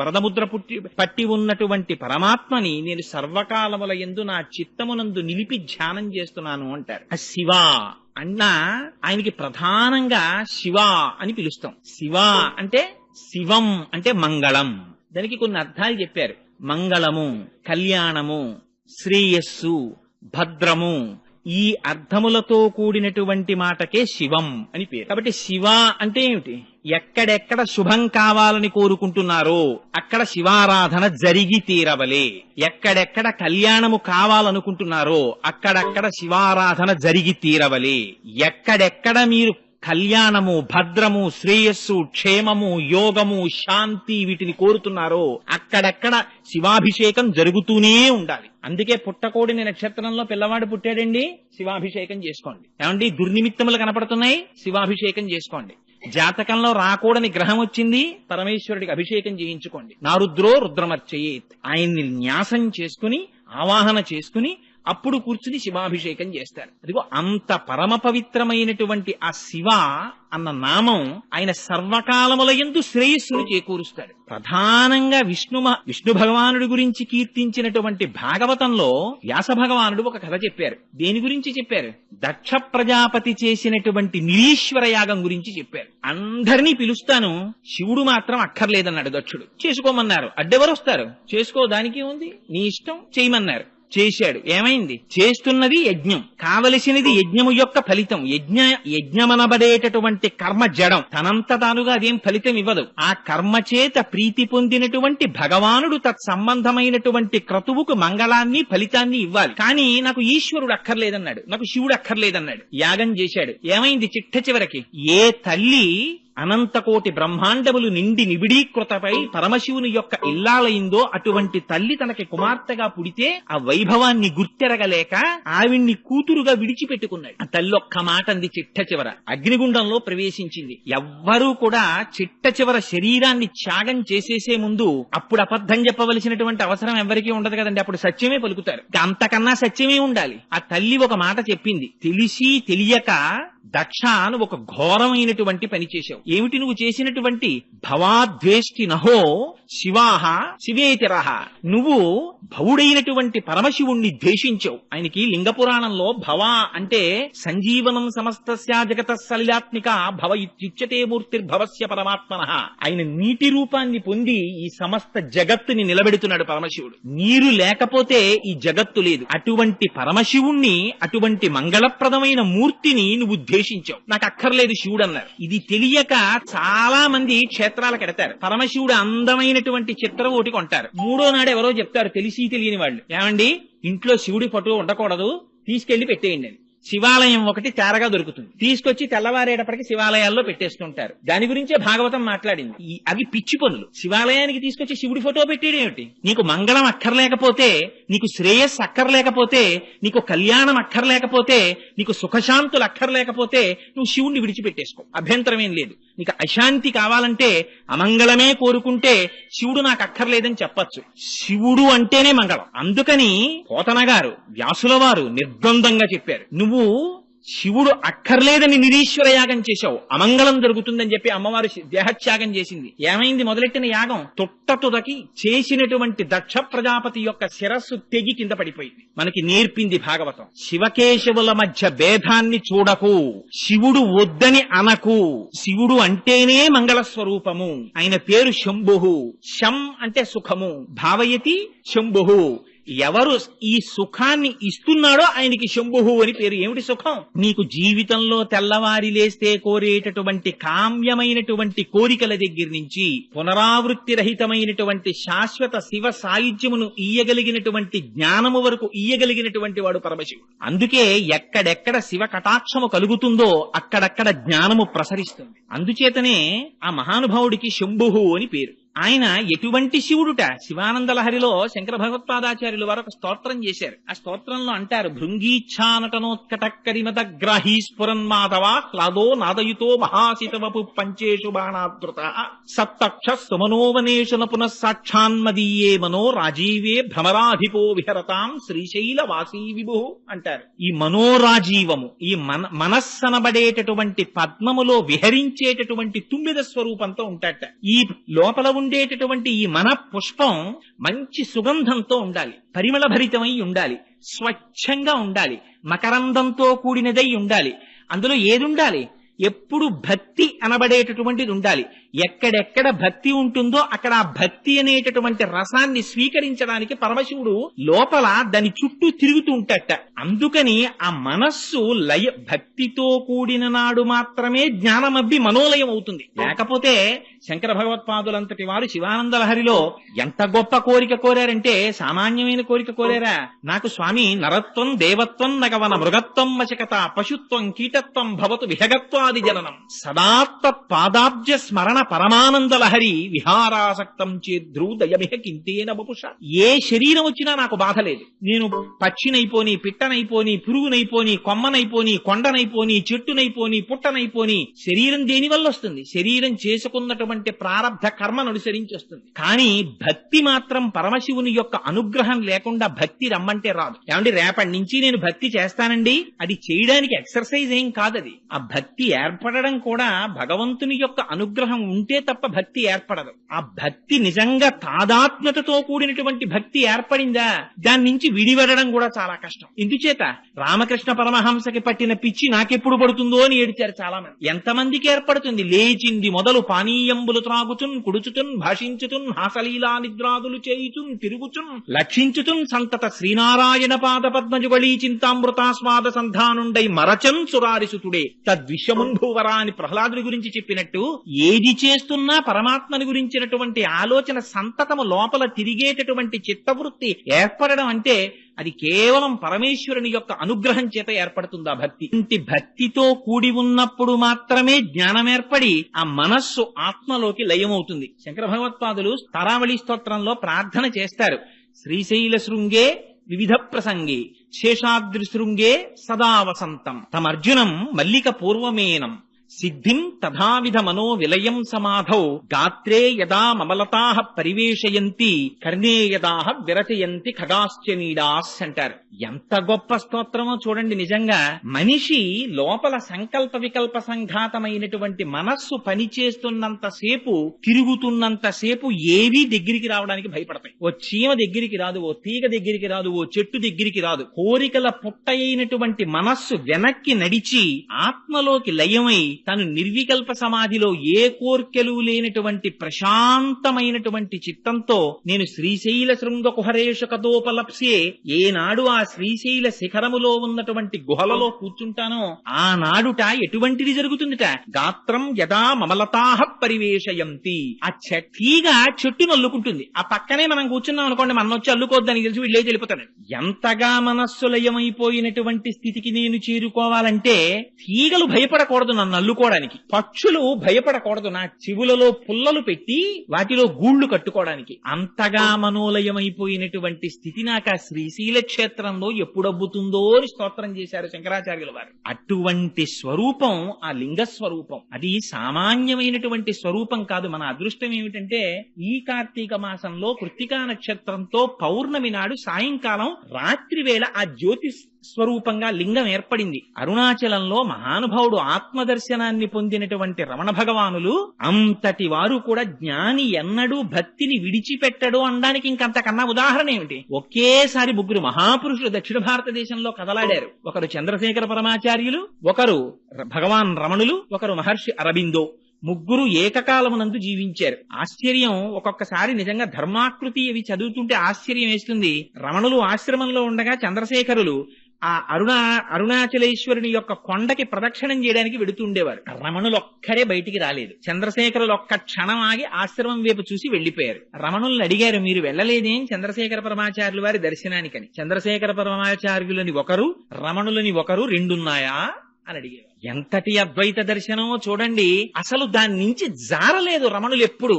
[SPEAKER 1] వరదముద్ర పట్టి ఉన్నటువంటి పరమాత్మని నేను సర్వకాలముల యందు నా చిత్తమునందు నిలిపి ధ్యానం చేస్తున్నాను అంటారు. ఆ శివ అన్నా ఆయనకి ప్రధానంగా శివ అని పిలుస్తాం. శివ అంటే శివం అంటే మంగళం. దానికి కొన్ని అర్థాలు చెప్పారు. మంగళము, కళ్యాణము, శ్రేయస్సు, భద్రము, ఈ అర్థములతో కూడినటువంటి మాటకే శివం అని పేరు. కాబట్టి శివ అంటే ఏమిటి? ఎక్కడెక్కడ శుభం కావాలని కోరుకుంటున్నారో అక్కడ శివారాధన జరిగి తీరవలే. ఎక్కడెక్కడ కళ్యాణము కావాలనుకుంటున్నారో అక్కడక్కడ శివారాధన జరిగి తీరవలే. ఎక్కడెక్కడ మీరు కళ్యాణము, భద్రము, శ్రేయస్సు, క్షేమము, యోగము, శాంతి వీటిని కోరుతున్నారో అక్కడక్కడ శివాభిషేకం జరుగుతూనే ఉండాలి. అందుకే పుట్టకోడిని నక్షత్రంలో పిల్లవాడు పుట్టాడండి, శివాభిషేకం చేసుకోండి. ఏమండి దుర్నిమిత్తములు కనపడుతున్నాయి, శివాభిషేకం చేసుకోండి. జాతకంలో రాకూడని గ్రహం వచ్చింది, పరమేశ్వరుడికి అభిషేకం చేయించుకోండి. నారుద్రో రుద్రమర్చయేత్, ఆయన్ని న్యాసం చేసుకుని ఆవాహన చేసుకుని అప్పుడు కూర్చుని శివాభిషేకం చేస్తారు. అదిగో అంత పరమ పవిత్రమైనటువంటి ఆ శివ అన్న నామం ఆయన సర్వకాలములయందు శ్రేయస్సును చేకూరుస్తాడు. ప్రధానంగా విష్ణు భగవానుడి గురించి కీర్తించినటువంటి భాగవతంలో వ్యాస భగవానుడు ఒక కథ చెప్పారు. దేని గురించి చెప్పారు? దక్ష ప్రజాపతి చేసినటువంటి నిరీశ్వర యాగం గురించి చెప్పారు. అందరినీ పిలుస్తాను, శివుడు మాత్రం అక్కర్లేదన్నాడు దక్షుడు. చేసుకోమన్నారు. అడ్డెవరు వస్తారు? చేసుకో, దానికి ఉంది, నీ ఇష్టం, చేయమన్నారు. చేశాడు. ఏమైంది? చేస్తున్నది యజ్ఞం, కావలసినది యజ్ఞము యొక్క ఫలితం. యజ్ఞమనబడేటటువంటి కర్మ జడం, తనంత తానుగా అదేం ఫలితం ఇవ్వదు. ఆ కర్మ చేత ప్రీతి పొందినటువంటి భగవానుడు తత్సంబంధమైనటువంటి క్రతువుకు మంగళాన్ని ఫలితాన్ని ఇవ్వాలి. కానీ నాకు ఈశ్వరుడు అక్కర్లేదన్నాడు, నాకు శివుడు అక్కర్లేదన్నాడు. యాగం చేశాడు. ఏమైంది? చిట్ట చివరికి ఏ తల్లి అనంతకోటి బ్రహ్మాండములు నిండి నిబిడీకృతపై పరమశివుని యొక్క ఇల్లాలైందో అటువంటి తల్లి తనకి కుమార్తెగా పుడితే ఆ వైభవాన్ని గుర్తెరగలేక ఆవిడ్ని కూతురుగా విడిచిపెట్టుకున్నాడు. ఆ తల్లి ఒక్క మాట అంది చిట్ట చివర, అగ్నిగుండంలో ప్రవేశించింది. ఎవ్వరూ కూడా చిట్ట చివర శరీరాన్ని త్యాగం చేసేసే ముందు అప్పుడు అబద్ధం చెప్పవలసినటువంటి అవసరం ఎవరికీ ఉండదు కదండి. అప్పుడు సత్యమే పలుకుతారు. అంతకన్నా సత్యమే ఉండాలి. ఆ తల్లి ఒక మాట చెప్పింది, తెలిసి తెలియక దక్ష నువ్వు ఒక ఘోరమైనటువంటి పని చేశావు. ఏమిటి నువ్వు చేసినటువంటి? భవాద్వేష్టి నహో శివాహ శివేతిరహ, నువ్వు భవుడైనటువంటి పరమశివుణ్ణి ద్వేషించావు. ఆయనకి లింగ పురాణంలో భవ అంటే సంజీవనం సమస్తస్య జగత సలిలాత్మిక భవ ఇత్యుచ్యతే మూర్తిర్భవస్య పరమాత్మనః. ఆయన నీటి రూపాన్ని పొంది ఈ సమస్త జగత్తుని నిలబెడుతున్నాడు పరమశివుడు. నీరు లేకపోతే ఈ జగత్తు లేదు. అటువంటి పరమశివుణ్ణి, అటువంటి మంగళప్రదమైన మూర్తిని నువ్వు ద్వేషించావు. నాకు అక్కర్లేదు శివుడు అన్నారు. ఇది తెలియక చాలా మంది క్షేత్రాలకు ఎడతారు. పరమశివుడు అందమైనటువంటి చిత్రం ఒకటి కొంటారు. మూడో నాడు ఎవరో చెప్తారు, తెలిసి తెలియని వాళ్ళు, ఏమండి ఇంట్లో శివుడి ఫోటో ఉండకూడదు, తీసుకెళ్లి పెట్టేయండి అని. శివాలయం ఒకటి తేరగా దొరుకుతుంది, తీసుకొచ్చి తెల్లవారేటప్పటికి శివాలయాల్లో పెట్టేస్తుంటారు. దాని గురించే భాగవతం మాట్లాడింది. అవి పిచ్చి పనులు. శివాలయానికి తీసుకొచ్చి శివుడి ఫోటో పెట్టేయడేమిటి? నీకు మంగళం అక్కర్లేకపోతే, నీకు శ్రేయస్సు అక్కర్లేకపోతే, నీకు కళ్యాణం అక్కర్లేకపోతే, నీకు సుఖశాంతులు అక్కర్లేకపోతే నువ్వు శివుణ్ణి విడిచిపెట్టేసుకో, అభ్యంతరం ఏం లేదు. నీకు అశాంతి కావాలంటే, అమంగళమే కోరుకుంటే శివుడు నాకు అక్కర్లేదని చెప్పచ్చు. శివుడు అంటేనే మంగళం. అందుకని పోతన గారు, వ్యాసుల వారు నిర్ద్వందంగా చెప్పారు, నువ్వు శివుడు అక్కర్లేదని నిరీశ్వర యాగం చేశావు, అమంగళం జరుగుతుందని చెప్పి అమ్మవారు దేహత్యాగం చేసింది. ఏమైంది? మొదలెట్టిన యాగం తొట్టతుదకి చేసినటువంటి దక్ష ప్రజాపతి యొక్క శిరస్సు తెగి కింద పడిపోయింది. మనకి నేర్పింది భాగవతం. శివకేశవుల మధ్య భేదాన్ని చూడకు, శివుడు వద్దని అనకు. శివుడు అంటేనే మంగళ స్వరూపము. ఆయన పేరు శంభుః. శం అంటే సుఖము, భావయతి శంభుః. ఎవరు ఈ సుఖాన్ని ఇస్తున్నాడో ఆయనకి శంభుః అని పేరు. ఏమిటి సుఖం? నీకు జీవితంలో తెల్లవారి లేస్తే కోరేటటువంటి కామ్యమైనటువంటి కోరికల దగ్గర నుంచి పునరావృత్తి రహితమైనటువంటి శాశ్వత శివ సాయుధ్యమును ఇయ్యగలిగినటువంటి జ్ఞానము వరకు ఇయ్యగలిగినటువంటి వాడు పరమశివుడు. అందుకే ఎక్కడెక్కడ శివ కటాక్షము కలుగుతుందో అక్కడక్కడ జ్ఞానము ప్రసరిస్తుంది. అందుచేతనే ఆ మహానుభావుడికి శంభుః అని పేరు. ఆయన ఎటువంటి శివుడుట? శివానందలహరిలో శంకర భగవత్పాదాచార్యులు వారు ఒక స్తోత్రం చేశారు. ఆ స్తోత్రంలో అంటారు, భృంగీచ్ఛానటనోత్కటక్కరిమదగ్రాహీ స్ఫురన్మాధవ హ్లాదో నాదయుతో మహాసితవపు పంచేషు బాణాదృత సప్తక్ష సుమనోవనేషున పునః సాక్షాన్మదీయే మనో రాజీవే భ్రమరాధిపో విహరతాం శ్రీశైల వాసీ విభు అంటారు. ఈ మనోరాజీవము, ఈ మనస్సనబడేటటువంటి పద్మములో విహరించేటటువంటి తుమ్మిద స్వరూపంతో ఉంటాట. ఈ లోపల ఉండేటటువంటి ఈ మన పుష్పం మంచి సుగంధంతో ఉండాలి, పరిమళ భరితమై ఉండాలి, స్వచ్ఛంగా ఉండాలి, మకరందంతో కూడినదై ఉండాలి. అందులో ఏది ఉండాలి? ఎప్పుడు భక్తి అనబడేటటువంటిది ఉండాలి. ఎక్కడెక్కడ భక్తి ఉంటుందో అక్కడ ఆ భక్తి అనేటటువంటి రసాన్ని స్వీకరించడానికి పరమశివుడు లోపల దాని చుట్టూ తిరుగుతూ ఉంటాట. అందుకని ఆ మనస్సు భక్తితో కూడిన నాడు మాత్రమే జ్ఞానమబ్బి మనోలయం అవుతుంది. లేకపోతే శంకర భగవత్పాదులంతటి వారు శివానంద లహరిలో ఎంత గొప్ప కోరిక కోరారంటే సామాన్యమైన కోరిక కోరారా. నాకు స్వామి నరత్వం దేవత్వం నగవన మృగత్వం వశకత పశుత్వం కీటత్వం భవతు విహగత్వాది జననం సదాత్త పాదాబ్జ స్మరణ పరమానంద లహరి విహారాసక్తం చేద్రూదయమిహ కింతేన బపుష. ఏ శరీరం వచ్చినా నాకు బాధ లేదు. నేను పక్షినైపోని, పిట్టనైపోని, పురుగునైపోని, కొమ్మనైపోని, కొండనైపోని, చెట్టునైపోని, పుట్టనైపోని, శరీరం దేని వల్ల వస్తుంది? శరీరం చేసుకున్నటువంటి ప్రారబ్ధ కర్మను అనుసరించి వస్తుంది. కానీ భక్తి మాత్రం పరమశివుని యొక్క అనుగ్రహం లేకుండా భక్తి రమ్మంటే రాదు. ఏమంటే రేపటి నుంచి నేను భక్తి చేస్తానండి, అది చేయడానికి ఎక్సర్సైజ్ ఏం కాదది. ఆ భక్తి ఏర్పడడం కూడా భగవంతుని యొక్క అనుగ్రహం ఉంటే తప్ప భక్తి ఏర్పడదు. ఆ భక్తి నిజంగా తాదాత్మ్యతతో కూడినటువంటి భక్తి ఏర్పడిందా దాని నుంచి విడివడడం కూడా చాలా కష్టం. ఇందుచేత రామకృష్ణ పరమహంసకి పట్టిన పిచ్చి నాకెప్పుడు పడుతుందో అని ఏడిచారు చాలా మంది. ఎంతమందికి ఏర్పడుతుంది? లేచింది మొదలు పానీయంబులు త్రాగుచున్, కుడుచుతున్, భాషించుతున్, హాసలీలా నిద్రాదులు చేయుచున్, తిరుగుచున్, లక్షించుతున్, సంతత శ్రీనారాయణ పాద పద్మజుగళీ చింతామృతాస్వాద సంధానుండై మరచన్ సురారిసుతుడే తద్విశ్వమున్ భూవరా అని ప్రహ్లాదుని గురించి చెప్పినట్టు ఏది చేస్తున్నా పరమాత్మని గురించినటువంటి ఆలోచన సంతతము లోపల తిరిగేటటువంటి చిత్తవృత్తి ఏర్పడడం అంటే అది కేవలం పరమేశ్వరుని యొక్క అనుగ్రహం చేత ఏర్పడుతుందా భక్తి. ఇంటి భక్తితో కూడి ఉన్నప్పుడు మాత్రమే జ్ఞానం ఏర్పడి ఆ మనస్సు ఆత్మలోకి లయమవుతుంది. శంకర భగవత్పాదులు తారావళి స్తోత్రంలో ప్రార్థన చేస్తారు. శ్రీశైల శృంగే వివిధ ప్రసంగే శేషాద్రి శృంగే సదా వసంతం తమర్జునం మల్లిక పూర్వమేనం సిద్ధిం తథావిధ మనో విలయం సమాధౌ గాత్రే యదా మమలతాః పరివేశయంతి కర్ణే యదాః విరచయంతి ఖగాశ్చనీడాస్ అంటారు. ఎంత గొప్ప స్తోత్రమో చూడండి. నిజంగా మనిషి లోపల సంకల్ప వికల్ప సంఘాతమైనటువంటి మనస్సు పనిచేస్తున్నంతసేపు, తిరుగుతున్నంతసేపు ఏవీ దగ్గరికి రావడానికి భయపడతాయి. ఓ చీమ దగ్గరికి రాదు, ఓ తీగ దగ్గరికి రాదు, ఓ చెట్టు దగ్గరికి రాదు. కోరికల పుట్టయినటువంటి మనస్సు వెనక్కి నడిచి ఆత్మలోకి లయమై తను నిర్వికల్ప సమాధిలో ఏ కోర్కెలు లేనటువంటి ప్రశాంతమైనటువంటి చిత్తంతో నేను శ్రీశైల శృంగ కుహరేషు కదోపలప్సే, ఏనాడు ఆ శ్రీశైల శిఖరములో ఉన్నటువంటి గుహలలో కూర్చుంటానో ఆనాడుట ఎటువంటిది జరుగుతుందిట. గాత్రం యదా మమలతాః పరివేశయంతి. ఆ తీగ చెట్టును అల్లుకుంటుంది. ఆ పక్కనే మనం కూర్చున్నాం అనుకోండి, మనం వచ్చి అల్లుకోవద్దని తెలిసి వీళ్ళు వెళ్ళిపోతాడు. ఎంతగా మనస్సు లయమైపోయినటువంటి స్థితికి నేను చేరుకోవాలంటే తీగలు భయపడకూడదు నన్ను అల్లుకోవడానికి, పక్షులు భయపడకూడదు నా చెవులలో పుల్లలు పెట్టి వాటిలో గూళ్లు కట్టుకోవడానికి. అంతగా మనోలయమైపోయినటువంటి స్థితి నాకు ఆ శ్రీశైల క్షేత్రంలో ఎప్పుడబ్బుతుందో అని స్తోత్రం చేశారు శంకరాచార్యుల వారు. అటువంటి స్వరూపం ఆ లింగ స్వరూపం. అది సామాన్యమైనటువంటి స్వరూపం కాదు. మన అదృష్టం ఏమిటంటే ఈ కార్తీక మాసంలో కృత్తికా నక్షత్రంతో పౌర్ణమి నాడు సాయంకాలం రాత్రి వేళ ఆ జ్యోతి స్వరూపంగా లింగం ఏర్పడింది. అరుణాచలంలో మహానుభావుడు ఆత్మదర్శనాన్ని పొందినటువంటి రమణ భగవానులు అంతటి వారు కూడా జ్ఞాని ఎన్నడూ భక్తిని విడిచిపెట్టడు అనడానికి ఇంకంతకన్నా ఉదాహరణ ఏమిటి? ఒకేసారి ముగ్గురు మహాపురుషులు దక్షిణ భారతదేశంలో కదలాడారు. ఒకరు చంద్రశేఖర పరమాచార్యులు, ఒకరు భగవాన్ రమణులు, ఒకరు మహర్షి అరబిందో. ముగ్గురు ఏకకాలమునందు జీవించారు. ఆశ్చర్యం ఒక్కొక్కసారి నిజంగా ధర్మాకృతి అవి చదువుతుంటే ఆశ్చర్యం వేస్తుంది. రమణులు ఆశ్రమంలో ఉండగా చంద్రశేఖరులు ఆ అరుణాచలేశ్వరుని యొక్క కొండకి ప్రదక్షిణం చేయడానికి వెడుతుండేవారు. రమణులు ఒక్కరే బయటికి రాలేదు. చంద్రశేఖరులు ఒక్క క్షణం ఆగి ఆశ్రమం వైపు చూసి వెళ్లిపోయారు. రమణుల్ని అడిగారు, మీరు వెళ్లలేదేం చంద్రశేఖర పరమాచార్యుల వారి దర్శనానికని. చంద్రశేఖర పరమాచార్యులని ఒకరు, రమణులని ఒకరు, రెండున్నాయా అని అడిగేవారు. ఎంతటి అద్వైత దర్శనమో చూడండి. అసలు దాని నుంచి జారలేదు రమణులు ఎప్పుడు.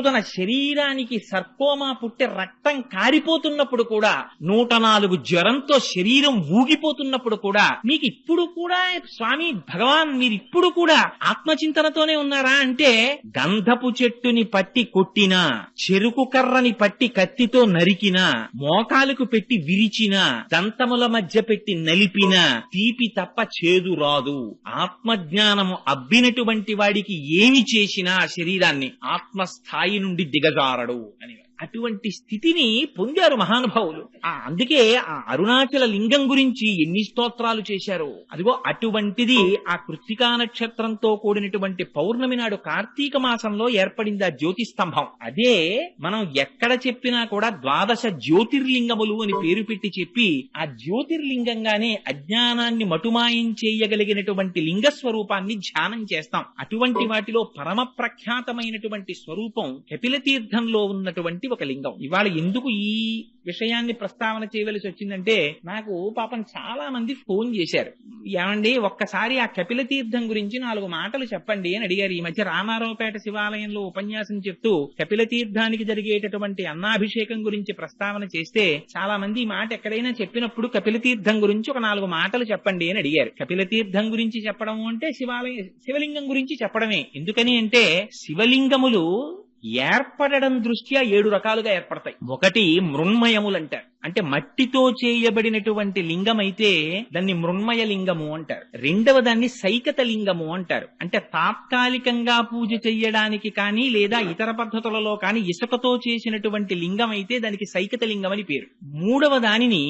[SPEAKER 1] తన శరీరానికి సర్కోమా పుట్టే రక్తం కారిపోతున్నప్పుడు కూడా, 104 జ్వరంతో శరీరం ఊగిపోతున్నప్పుడు కూడా, మీకు ఇప్పుడు కూడా స్వామి భగవాన్ మీరు ఇప్పుడు కూడా ఆత్మచింతనతోనే ఉన్నారా అంటే, గంధపు చెట్టుని పట్టి కొట్టినా, చెరుకు కర్రని పట్టి కత్తితో నరికినా, మోకాలకు పెట్టి విరిచినా, దంతముల మధ్య పెట్టి నలిపినా తీపి తప్ప చేదు రాదు. ఆత్మజ్ఞానము అబ్బినటువంటి వాడికి ఏమి చేసినా శరీరాన్ని ఆత్మస్థాయి నుండి దిగజారడు అని. అటువంటి స్థితిని పొందారు మహానుభావులు. అందుకే ఆ అరుణాచల లింగం గురించి ఎన్ని స్తోత్రాలు చేశారు. అదిగో అటువంటిది ఆ కృత్తికా నక్షత్రంతో కూడినటువంటి పౌర్ణమి నాడు కార్తీక మాసంలో ఏర్పడింది ఆ జ్యోతిస్తంభం. అదే మనం ఎక్కడ చెప్పినా కూడా 12 జ్యోతిర్లింగములు అని పేరు పెట్టి చెప్పి ఆ జ్యోతిర్లింగంగానే అజ్ఞానాన్ని మటుమాయం చేయగలిగినటువంటి లింగ స్వరూపాన్ని ధ్యానం చేస్తాం. అటువంటి వాటిలో పరమ ప్రఖ్యాతమైనటువంటి స్వరూపం కపిల తీర్థంలో ఉన్నటువంటి ఒక లింగం. ఇవాళ ఎందుకు ఈ విషయాన్ని ప్రస్తావన చేయవలసి వచ్చిందంటే, నాకు పాపం చాలా మంది ఫోన్ చేశారు, ఏమండి ఒక్కసారి ఆ కపిల తీర్థం గురించి 4 మాటలు చెప్పండి అని అడిగారు. ఈ మధ్య రామారావుపేట శివాలయంలో ఉపన్యాసం చెప్తూ కపిల తీర్థానికి జరిగేటటువంటి అన్నాభిషేకం గురించి ప్రస్తావన చేస్తే చాలా మంది ఈ మాట ఎక్కడైనా చెప్పినప్పుడు కపిల తీర్థం గురించి ఒక 4 మాటలు చెప్పండి అని అడిగారు. కపిల తీర్థం గురించి చెప్పడం అంటే శివలింగం గురించి చెప్పడమే. ఎందుకని అంటే శివలింగములు ఏర్పడడం దృష్ట్యా 7 రకాలుగా ఏర్పడతాయి. ఒకటి మృన్మయములంటారు, అంటే మట్టితో చేయబడినటువంటి లింగం అయితే దాన్ని మృన్మయ లింగము అంటారు. రెండవ దాన్ని సైకత లింగము అంటారు, అంటే తాత్కాలికంగా పూజ చెయ్యడానికి కానీ లేదా ఇతర పద్ధతులలో కానీ ఇసుకతో చేసినటువంటి లింగం అయితే దానికి సైకత లింగం అని పేరు. మూడవ దానిని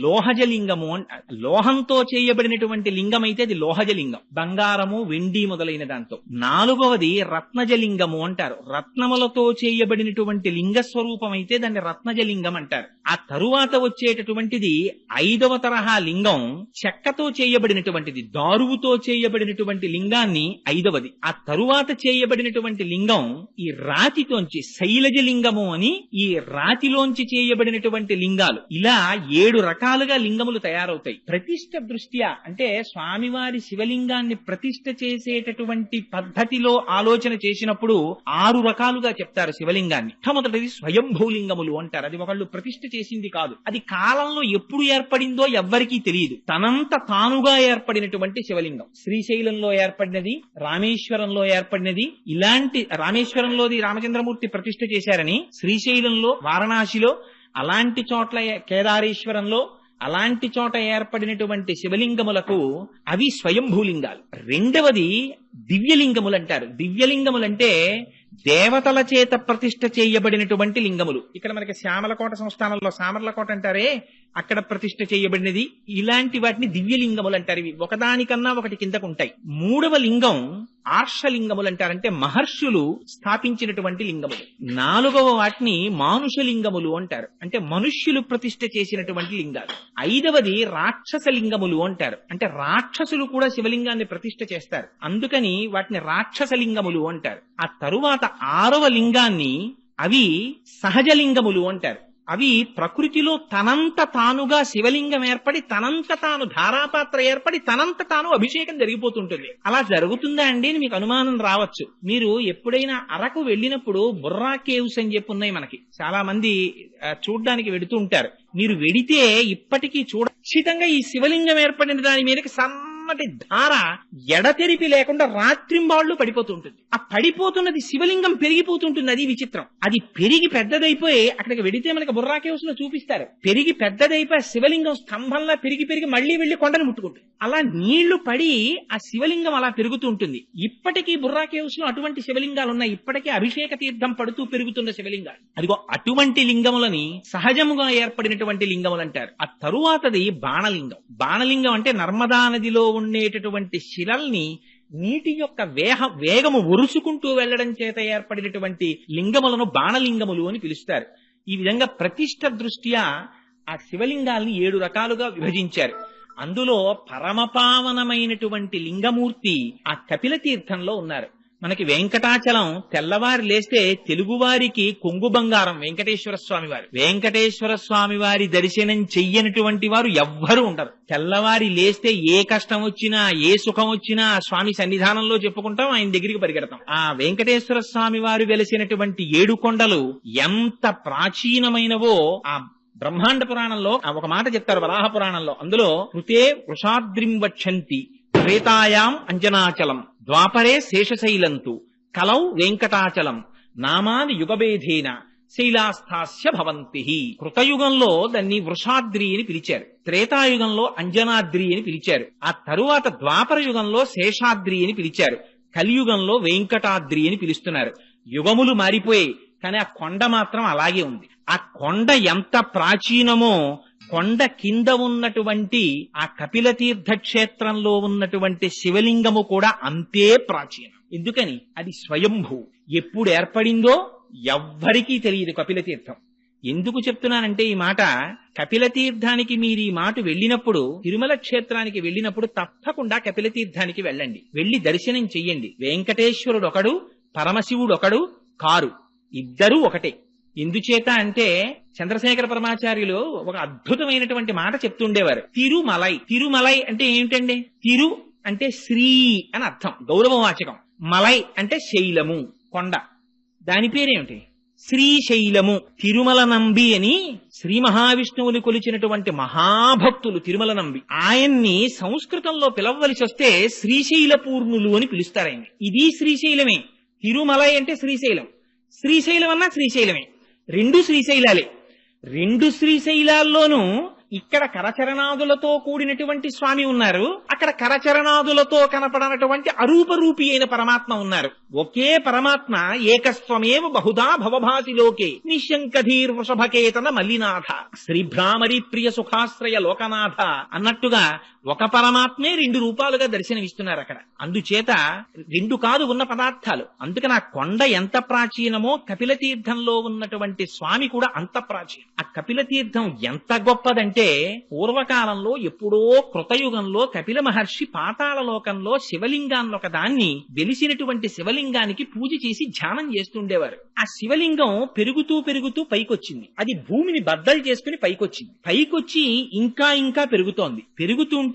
[SPEAKER 1] లోహజ లింగము అంటారు. లోహంతో చేయబడినటువంటి లింగం అయితే అది లోహజ లింగం, బంగారము వెండి మొదలైన దాంతో. నాలుగవది రత్నజ లింగము అంటారు. రత్నములతో చేయబడినటువంటి లింగ స్వరూపం అయితే దాన్ని రత్నజ లింగం అంటారు. ఆ తరువాత వచ్చేటటువంటిది 5వ తరహా లింగం చెక్కతో చేయబడినటువంటిది, దారువుతో చేయబడినటువంటి లింగాన్ని 5వది. ఆ తరువాత చేయబడినటువంటి లింగం ఈ రాతితోంచి శైలజ లింగము అని, ఈ రాతిలోంచి చేయబడినటువంటి లింగాలు. ఇలా 7 రకాలుగా లింగములు తయారవుతాయి. ప్రతిష్ఠ దృష్ట్యా అంటే స్వామివారి శివలింగాన్ని ప్రతిష్ఠ చేసేటటువంటి పద్ధతిలో ఆలోచన చేసినప్పుడు 6 రకాలుగా చెప్తారు శివలింగాన్ని. మొట్టమొదటిది స్వయంభూలింగములు అంటారు. అది ఒకళ్ళు ప్రతిష్ఠ చేసింది కాదు, అది కాలంలో ఎప్పుడు ఏర్పడిందో ఎవ్వరికీ తెలియదు. తనంత తానుగా ఏర్పడినటువంటి శివలింగం. శ్రీశైలంలో ఏర్పడినది, రామేశ్వరంలో ఏర్పడినది. ఇలాంటి రామేశ్వరంలోది రామచంద్రమూర్తి ప్రతిష్ఠ చేశారని, శ్రీశైలంలో వారణాసిలో అలాంటి చోట్ల కేదారేశ్వరంలో అలాంటి చోట ఏర్పడినటువంటి శివలింగములకు అవి స్వయంభూలింగాలు. రెండవది దివ్యలింగములంటారు. దివ్యలింగములంటే దేవతల చేత ప్రతిష్ఠ చేయబడినటువంటి లింగములు. ఇక్కడ మనకి శ్యామలకోట సంస్థానంలో సామర్లకోట అంటారే, అక్కడ ప్రతిష్ఠ చేయబడినది. ఇలాంటి వాటిని దివ్యలింగములు అంటారు. ఇవి ఒకదానికన్నా ఒకటి కిందకు ఉంటాయి. మూడవ లింగం ఆర్షలింగములు అంటారంటే మహర్షులు స్థాపించినటువంటి లింగములు. నాలుగవ వాటిని మానుషలింగములు అంటారు, అంటే మనుష్యులు ప్రతిష్ఠ చేసినటువంటి లింగాలు. 5వది రాక్షస లింగములు అంటారు, అంటే రాక్షసులు కూడా శివలింగాన్ని ప్రతిష్ఠ చేస్తారు, అందుకని వాటిని రాక్షస లింగములు అంటారు. ఆ తరువాత 6వ లింగాన్ని అవి సహజలింగములు అంటారు. అవి ప్రకృతిలో తనంత తానుగా శివలింగం ఏర్పడి తనంత తాను ధారాపాత్ర ఏర్పడి తనంత తాను అభిషేకం జరిగిపోతుంటుంది. అలా జరుగుతుందా అండి అని మీకు అనుమానం రావచ్చు. మీరు ఎప్పుడైనా అరకు వెళ్ళినప్పుడు బుర్రా కేవ్స్ అని చెప్పి ఉన్నాయి మనకి, చాలా మంది చూడ్డానికి వెడుతూ ఉంటారు. మీరు వెడితే ఇప్పటికీ ఖచ్చితంగా ఈ శివలింగం ఏర్పడిన దాని మీదకి సన్నటి ధార ఎడతెరిపి లేకుండా రాత్రింబాళ్లు పడిపోతుంటుంది. ఆ పడిపోతున్నది శివలింగం పెరిగిపోతుంటుంది. అది విచిత్రం. అది పెరిగి పెద్దదైపోయి అక్కడికి వెడితే మనకి బుర్రా కేవ్స్ లో చూపిస్తారు, పెరిగి పెద్దదైపోయి శివలింగం స్తంభంలా పెరిగి పెరిగి మళ్లీ వెళ్లి కొండను ముట్టుకుంటుంది. అలా నీళ్లు పడి ఆ శివలింగం అలా పెరుగుతూ ఉంటుంది. ఇప్పటికీ బుర్రా కేవ్స్ లో అటువంటి శివలింగాలు ఉన్నాయి. ఇప్పటికీ అభిషేక తీర్థం పడుతూ పెరుగుతున్న శివలింగాలు. అదిగో అటువంటి లింగములని సహజముగా ఏర్పడినటువంటి లింగములు అంటారు. ఆ తరువాతది బాణలింగం. బాణలింగం అంటే నర్మదా నదిలో ఉండేటటువంటి శిలల్ని నీటి యొక్క వేగము ఒరుసుకుంటూ వెళ్లడం చేత ఏర్పడినటువంటి లింగములను బాణలింగములు అని పిలుస్తారు. ఈ విధంగా ప్రతిష్ఠ దృష్ట్యా ఆ శివలింగాల్ని 7 రకాలుగా విభజించారు. అందులో పరమపావనమైనటువంటి లింగమూర్తి ఆ కపిల తీర్థంలో ఉన్నారు. మనకి వెంకటాచలం తెల్లవారి లేస్తే తెలుగువారికి కొంగు బంగారం వెంకటేశ్వర స్వామి వారు. వెంకటేశ్వర స్వామి వారి దర్శనం చెయ్యనటువంటి వారు ఎవ్వరూ ఉండరు. తెల్లవారి లేస్తే ఏ కష్టం వచ్చినా ఏ సుఖం వచ్చినా స్వామి సన్నిధానంలో చెప్పుకుంటాం, ఆయన దగ్గరికి పరిగెడతాం. ఆ వెంకటేశ్వర స్వామి వారు వెలిసినటువంటి 7 కొండలు ఎంత ప్రాచీనమైనవో ఆ బ్రహ్మాండ పురాణంలో ఒక మాట చెప్తారు, వరాహ పురాణంలో. అందులో కృతే వృషాద్రిం వక్షంతి త్రేతాయాం అంజనాచలం ద్వాపరే శేషశైలంతు కలౌ వెంకటాచలం నామాని యుగభేదేన శైలాస్థాస్య భవంతి. కృతయుగంలో దాన్ని వృషాద్రి అని పిలిచారు, త్రేతాయుగంలో అంజనాద్రి అని పిలిచారు, ఆ తరువాత ద్వాపర యుగంలో శేషాద్రి అని పిలిచారు, కలియుగంలో వెంకటాద్రి అని పిలుస్తున్నారు. యుగములు మారిపోయి కానీ ఆ కొండ మాత్రం అలాగే ఉంది. ఆ కొండ ఎంత ప్రాచీనమో కొండ కింద ఉన్నటువంటి ఆ కపిల తీర్థ క్షేత్రంలో ఉన్నటువంటి శివలింగము కూడా అంతే ప్రాచీనం. ఎందుకని? అది స్వయంభూ. ఎప్పుడు ఏర్పడిందో ఎవ్వరికీ తెలియదు కపిల తీర్థం. ఎందుకు చెప్తున్నానంటే ఈ మాట, కపిల తీర్థానికి మీరు ఈ మాట వెళ్ళినప్పుడు, తిరుమల క్షేత్రానికి వెళ్ళినప్పుడు తప్పకుండా కపిల తీర్థానికి వెళ్ళండి. వెళ్లి దర్శనం చెయ్యండి. వెంకటేశ్వరుడు ఒకడు, పరమశివుడు ఒకడు కారు, ఇద్దరూ ఒకటే. ఎందుచేత అంటే చంద్రశేఖర పరమాచార్యులు ఒక అద్భుతమైనటువంటి మాట చెప్తుండేవారు. తిరుమలై. తిరుమలై అంటే ఏమిటండి? తిరు అంటే శ్రీ అని అర్థం, గౌరవవాచకం. మలై అంటే శైలము, కొండ. దాని పేరేమిటి? శ్రీశైలము. తిరుమల నంబి అని శ్రీ మహావిష్ణువుని కొలిచినటువంటి మహాభక్తులు తిరుమల నంబి. ఆయన్ని సంస్కృతంలో పిలవవలసి వస్తే శ్రీశైల పూర్ణులు అని పిలుస్తారు ఆయన్ని. ఇది శ్రీశైలమే. తిరుమలై అంటే శ్రీశైలం, శ్రీశైలం అన్నా శ్రీశైలమే. రెండు శ్రీశైలాలే. రెండు శ్రీశైలాల్లోనూ ఇక్కడ కరచరణాదులతో కూడినటువంటి స్వామి ఉన్నారు, అక్కడ కరచరణాదులతో కనపడనటువంటి అరూపరూపి అయిన పరమాత్మ ఉన్నారు. ఒకే పరమాత్మ ఏకస్వమేవ బహుధా భవభాసిలోకే నిశంకధీర్ వృషభకేతన మల్లినాథ శ్రీభ్రామరి ప్రియ సుఖాశ్రయ లోకనాథ అన్నట్టుగా ఒక పరమాత్మే రెండు రూపాలుగా దర్శనమిస్తున్నారు అక్కడ. అందుచేత రెండు కాదు ఉన్న పదార్థాలు. అందుకని ఆ కొండ ఎంత ప్రాచీనమో కపిల తీర్థంలో ఉన్నటువంటి స్వామి కూడా అంత ప్రాచీనం. ఆ కపిల తీర్థం ఎంత గొప్పదంటే పూర్వకాలంలో ఎప్పుడో కృతయుగంలో కపిల మహర్షి పాతాళ లోకంలో శివలింగాన్ని ఒక దాన్ని వెలిసినటువంటి శివలింగానికి పూజ చేసి ధ్యానం చేస్తుండేవారు. ఆ శివలింగం పెరుగుతూ పెరుగుతూ పైకొచ్చింది. అది భూమిని బద్దలు చేసుకుని పైకొచ్చింది. పైకొచ్చి ఇంకా ఇంకా పెరుగుతోంది. పెరుగుతుంటే